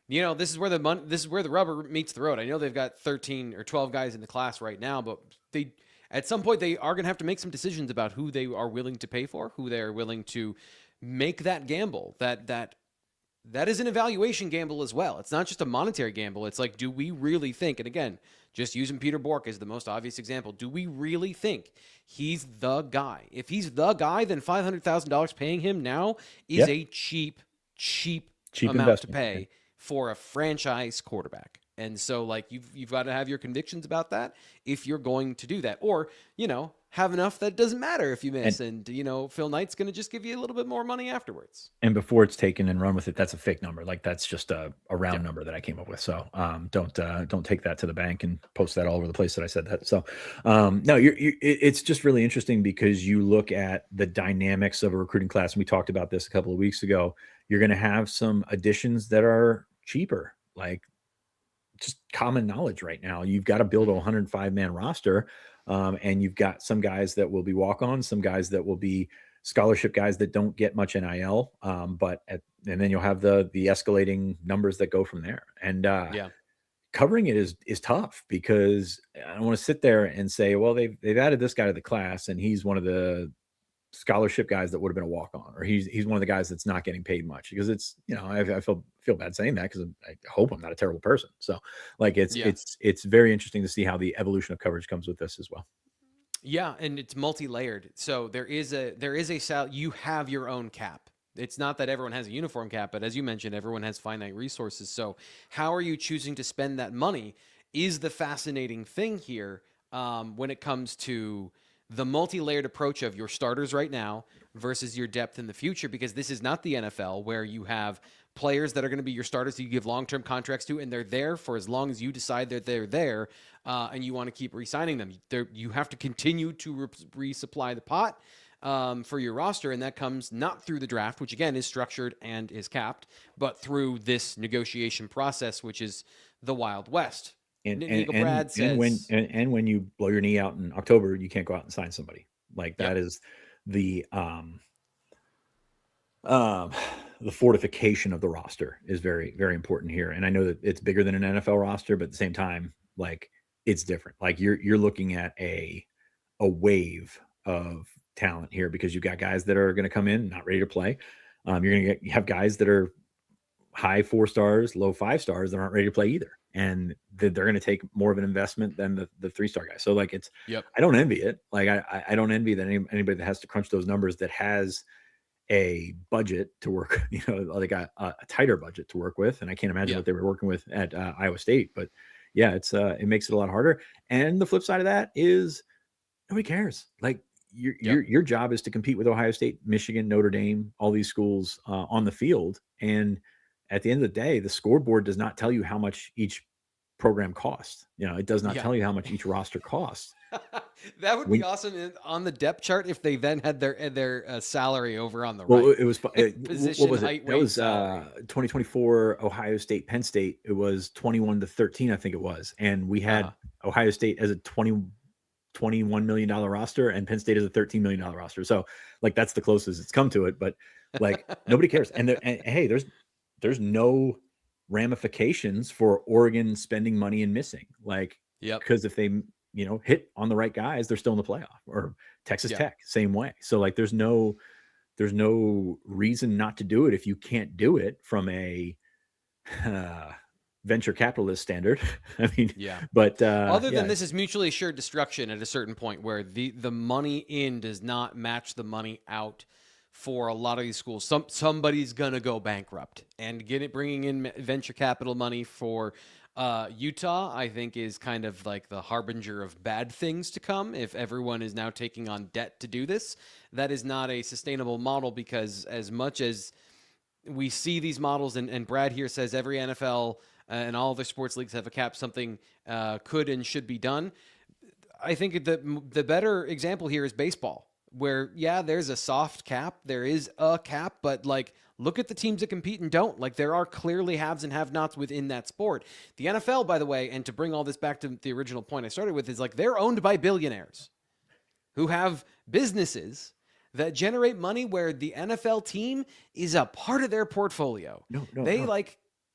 this is where the rubber meets the road. I know they've got 13 or 12 guys in the class right now, but at some point they are going to have to make some decisions about who they are willing to pay for, who they are willing to make that gamble. That is an evaluation gamble as well. It's not just a monetary gamble. It's like, do we really think, and again, just using Peter Bourque as the most obvious example, do we really think he's the guy? If he's the guy, then $500,000 paying him now is a cheap amount to pay for a franchise quarterback. And so like you've got to have your convictions about that if you're going to do that, or, have enough that doesn't matter if you miss. And Phil Knight's going to just give you a little bit more money afterwards. And before it's taken and run with it, that's a fake number. Like that's just a round number that I came up with. So don't take that to the bank and post that all over the place that I said that. So no, it's just really interesting because you look at the dynamics of a recruiting class. And we talked about this a couple of weeks ago. You're going to have some additions that are cheaper, like just common knowledge right now. You've got to build a 105-man roster. And you've got some guys that will be walk-ons, some guys that will be scholarship guys that don't get much NIL. And then you'll have the escalating numbers that go from there. And covering it is tough because I don't want to sit there and say, well, they've added this guy to the class and he's one of the scholarship guys that would have been a walk-on, or he's one of the guys that's not getting paid much, because it's, I feel bad saying that because I hope I'm not a terrible person. So like it's very interesting to see how the evolution of coverage comes with this as well. Yeah. And it's multi-layered. So there is you have your own cap. It's not that everyone has a uniform cap, but as you mentioned, everyone has finite resources. So how are you choosing to spend that money is the fascinating thing here when it comes to the multi-layered approach of your starters right now versus your depth in the future, because this is not the NFL where you have players that are going to be your starters that you give long-term contracts to, and they're there for as long as you decide that they're there, and you want to keep re-signing them. You have to continue to resupply the pot, for your roster, and that comes not through the draft, which again is structured and is capped, but through this negotiation process, which is the Wild West. Nittany Eagle Brad says, when you blow your knee out in October, you can't go out and sign somebody. Like that is the fortification of the roster is very, very important here. And I know that it's bigger than an NFL roster, but at the same time, like it's different. Like you're looking at a wave of talent here because you've got guys that are going to come in not ready to play. You're going to have guys that are high 4 stars, low 5 stars that aren't ready to play either. And they're going to take more of an investment than the 3-star guy. So like I don't envy it. Like I don't envy that anybody that has to crunch those numbers that has a budget to work, they got a tighter budget to work with. And I can't imagine what they were working with at Iowa State, but yeah, it makes it a lot harder. And the flip side of that is nobody cares. Like your job is to compete with Ohio State, Michigan, Notre Dame, all these schools on the field. And at the end of the day, the scoreboard does not tell you how much each program costs. It does not tell you how much each roster costs. That would be awesome on the depth chart if they then had their salary over on the right. Well, it was position, what was height, it? weight, That was salary. 2024 Ohio State, Penn State. It was 21-13, I think it was, and we had Ohio State as a $21 million roster, and Penn State as a $13 million roster. So, like, that's the closest it's come to it. But like, nobody cares. And hey, there's no ramifications for Oregon spending money and missing. Like, because if they hit on the right guys, they're still in the playoff. Or Texas Tech, same way. So like there's no reason not to do it if you can't do it from a venture capitalist standard. I mean, but other than this is mutually assured destruction at a certain point where the money in does not match the money out for a lot of these schools. Somebody's gonna go bankrupt, and bringing in venture capital money for Utah, I think, is kind of like the harbinger of bad things to come. If everyone is now taking on debt to do this, that is not a sustainable model, because as much as we see these models, and Brad here says every NFL and all other sports leagues have a cap, something could and should be done. I think the better example here is baseball, where, there's a soft cap, there is a cap, but like, look at the teams that compete and don't. Like, there are clearly haves and have-nots within that sport. The NFL, by the way, and to bring all this back to the original point I started with, is like they're owned by billionaires who have businesses that generate money where the NFL team is a part of their portfolio.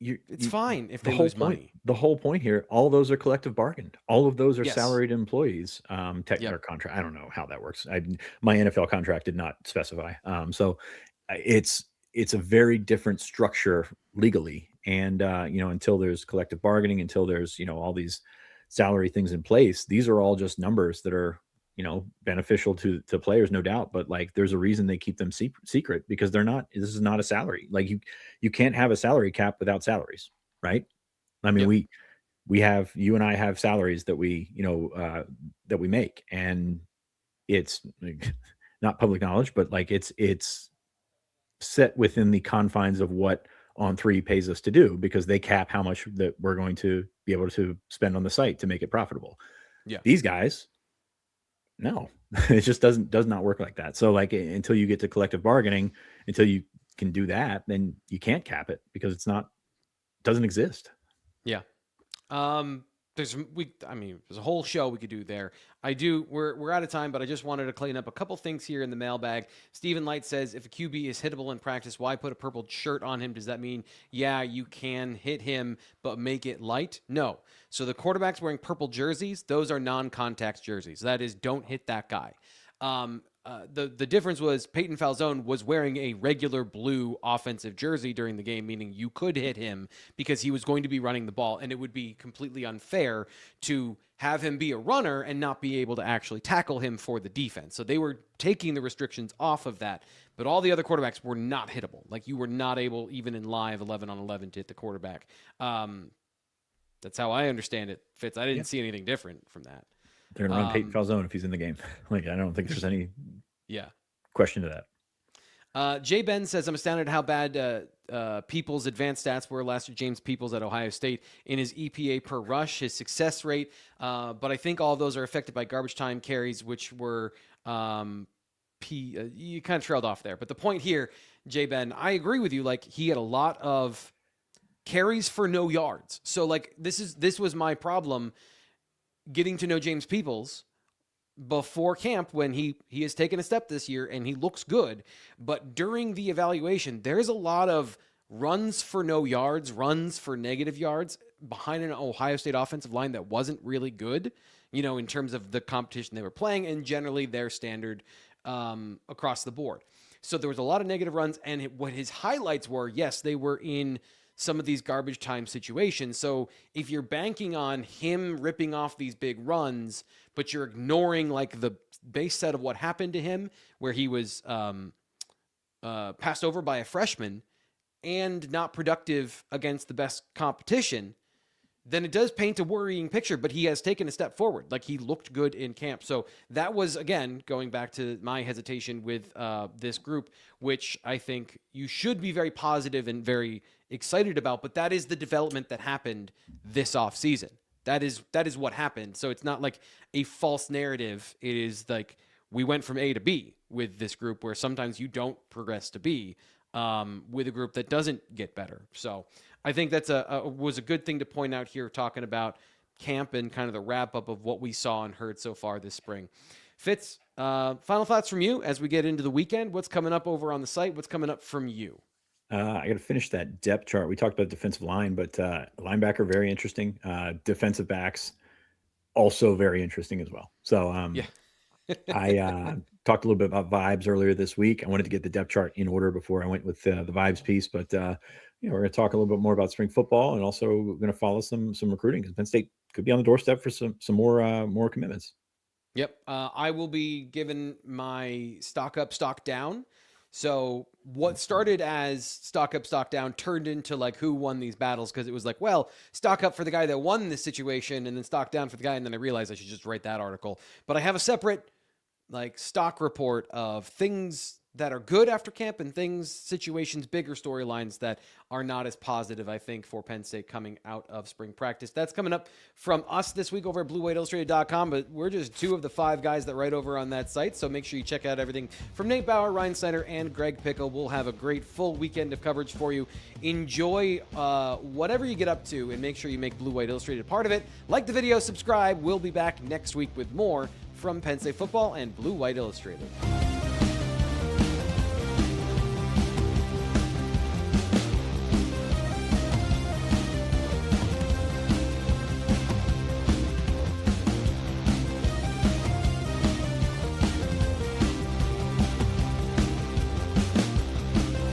It's fine if they lose money. The whole point here, all those are collective bargained. All of those are salaried employees, or contract. I don't know how that works. My NFL contract did not specify. So it's a very different structure legally. And, until there's collective bargaining, until there's, all these salary things in place, these are all just numbers that are, beneficial to players, no doubt. But like, there's a reason they keep them secret, because this is not a salary. Like you can't have a salary cap without salaries, right? I mean, you and I have salaries that we make, and it's not public knowledge, but like it's set within the confines of what On3 pays us to do, because they cap how much that we're going to be able to spend on the site to make it profitable. These guys, no, it just does not work like that. So like, until you get to collective bargaining, until you can do that, then you can't cap it, because doesn't exist. There's a whole show we could do there. We're out of time, but I just wanted to clean up a couple things here in the mailbag. Stephen Light says, if a QB is hittable in practice, why put a purple shirt on him? Does that mean, you can hit him, but make it light? No. So the quarterbacks wearing purple jerseys, those are non-contact jerseys. That is, don't hit that guy. The difference was Peyton Falzone was wearing a regular blue offensive jersey during the game, meaning you could hit him because he was going to be running the ball, and it would be completely unfair to have him be a runner and not be able to actually tackle him for the defense. So they were taking the restrictions off of that, but all the other quarterbacks were not hittable. Like, you were not able, even in live 11-on-11, to hit the quarterback. That's how I understand it, Fitz. I didn't see anything different from that. They're going to run Peyton Falzone if he's in the game. Like, I don't think there's any question to that. Jay Ben says, I'm astounded how bad Peoples' advanced stats were last year. James Peoples at Ohio State in his EPA per rush, his success rate. But I think all of those are affected by garbage time carries, which were you kind of trailed off there. But the point here, J-Ben, I agree with you. Like, he had a lot of carries for no yards. So, like, this was my problem getting to know James Peoples before camp, when he has taken a step this year and he looks good. But during the evaluation, there's a lot of runs for no yards, runs for negative yards behind an Ohio State offensive line that wasn't really good, in terms of the competition they were playing and generally their standard across the board. So there was a lot of negative runs, and what his highlights were, yes, they were in some of these garbage time situations. So if you're banking on him ripping off these big runs, but you're ignoring like the base set of what happened to him, where he was passed over by a freshman and not productive against the best competition, then it does paint a worrying picture. But he has taken a step forward. Like, he looked good in camp. So that was, again, going back to my hesitation with this group, which I think you should be very positive and very excited about. But that is the development that happened this offseason. That is what happened. So it's not like a false narrative. It is like we went from A to B with this group, where sometimes you don't progress to B with a group that doesn't get better. So I think that's was a good thing to point out here, talking about camp and kind of the wrap up of what we saw and heard so far this spring. Fitz, final thoughts from you as we get into the weekend. What's coming up over on the site? What's coming up from you? I got to finish that depth chart. We talked about defensive line, but linebacker, very interesting. Defensive backs, also very interesting as well. So yeah. I talked a little bit about vibes earlier this week. I wanted to get the depth chart in order before I went with the vibes piece, but we're going to talk a little bit more about spring football, and also we're going to follow some recruiting, because Penn State could be on the doorstep for some more commitments. Yep. I will be giving my stock up, stock down. So what started as stock up, stock down turned into like who won these battles, because it was like, well, stock up for the guy that won this situation and then stock down for the guy. And then I realized I should just write that article. But I have a separate like stock report of things that are good after camp and situations, bigger storylines that are not as positive, I think, for Penn State coming out of spring practice. That's coming up from us this week over at BlueWhiteIllustrated.com, but we're just 2 of the 5 guys that write over on that site, so make sure you check out everything from Nate Bauer, Ryan Snyder, and Greg Pickle. We'll have a great full weekend of coverage for you. Enjoy whatever you get up to, and make sure you make Blue White Illustrated part of it. Like the video, subscribe. We'll be back next week with more from Penn State football and Blue White Illustrated.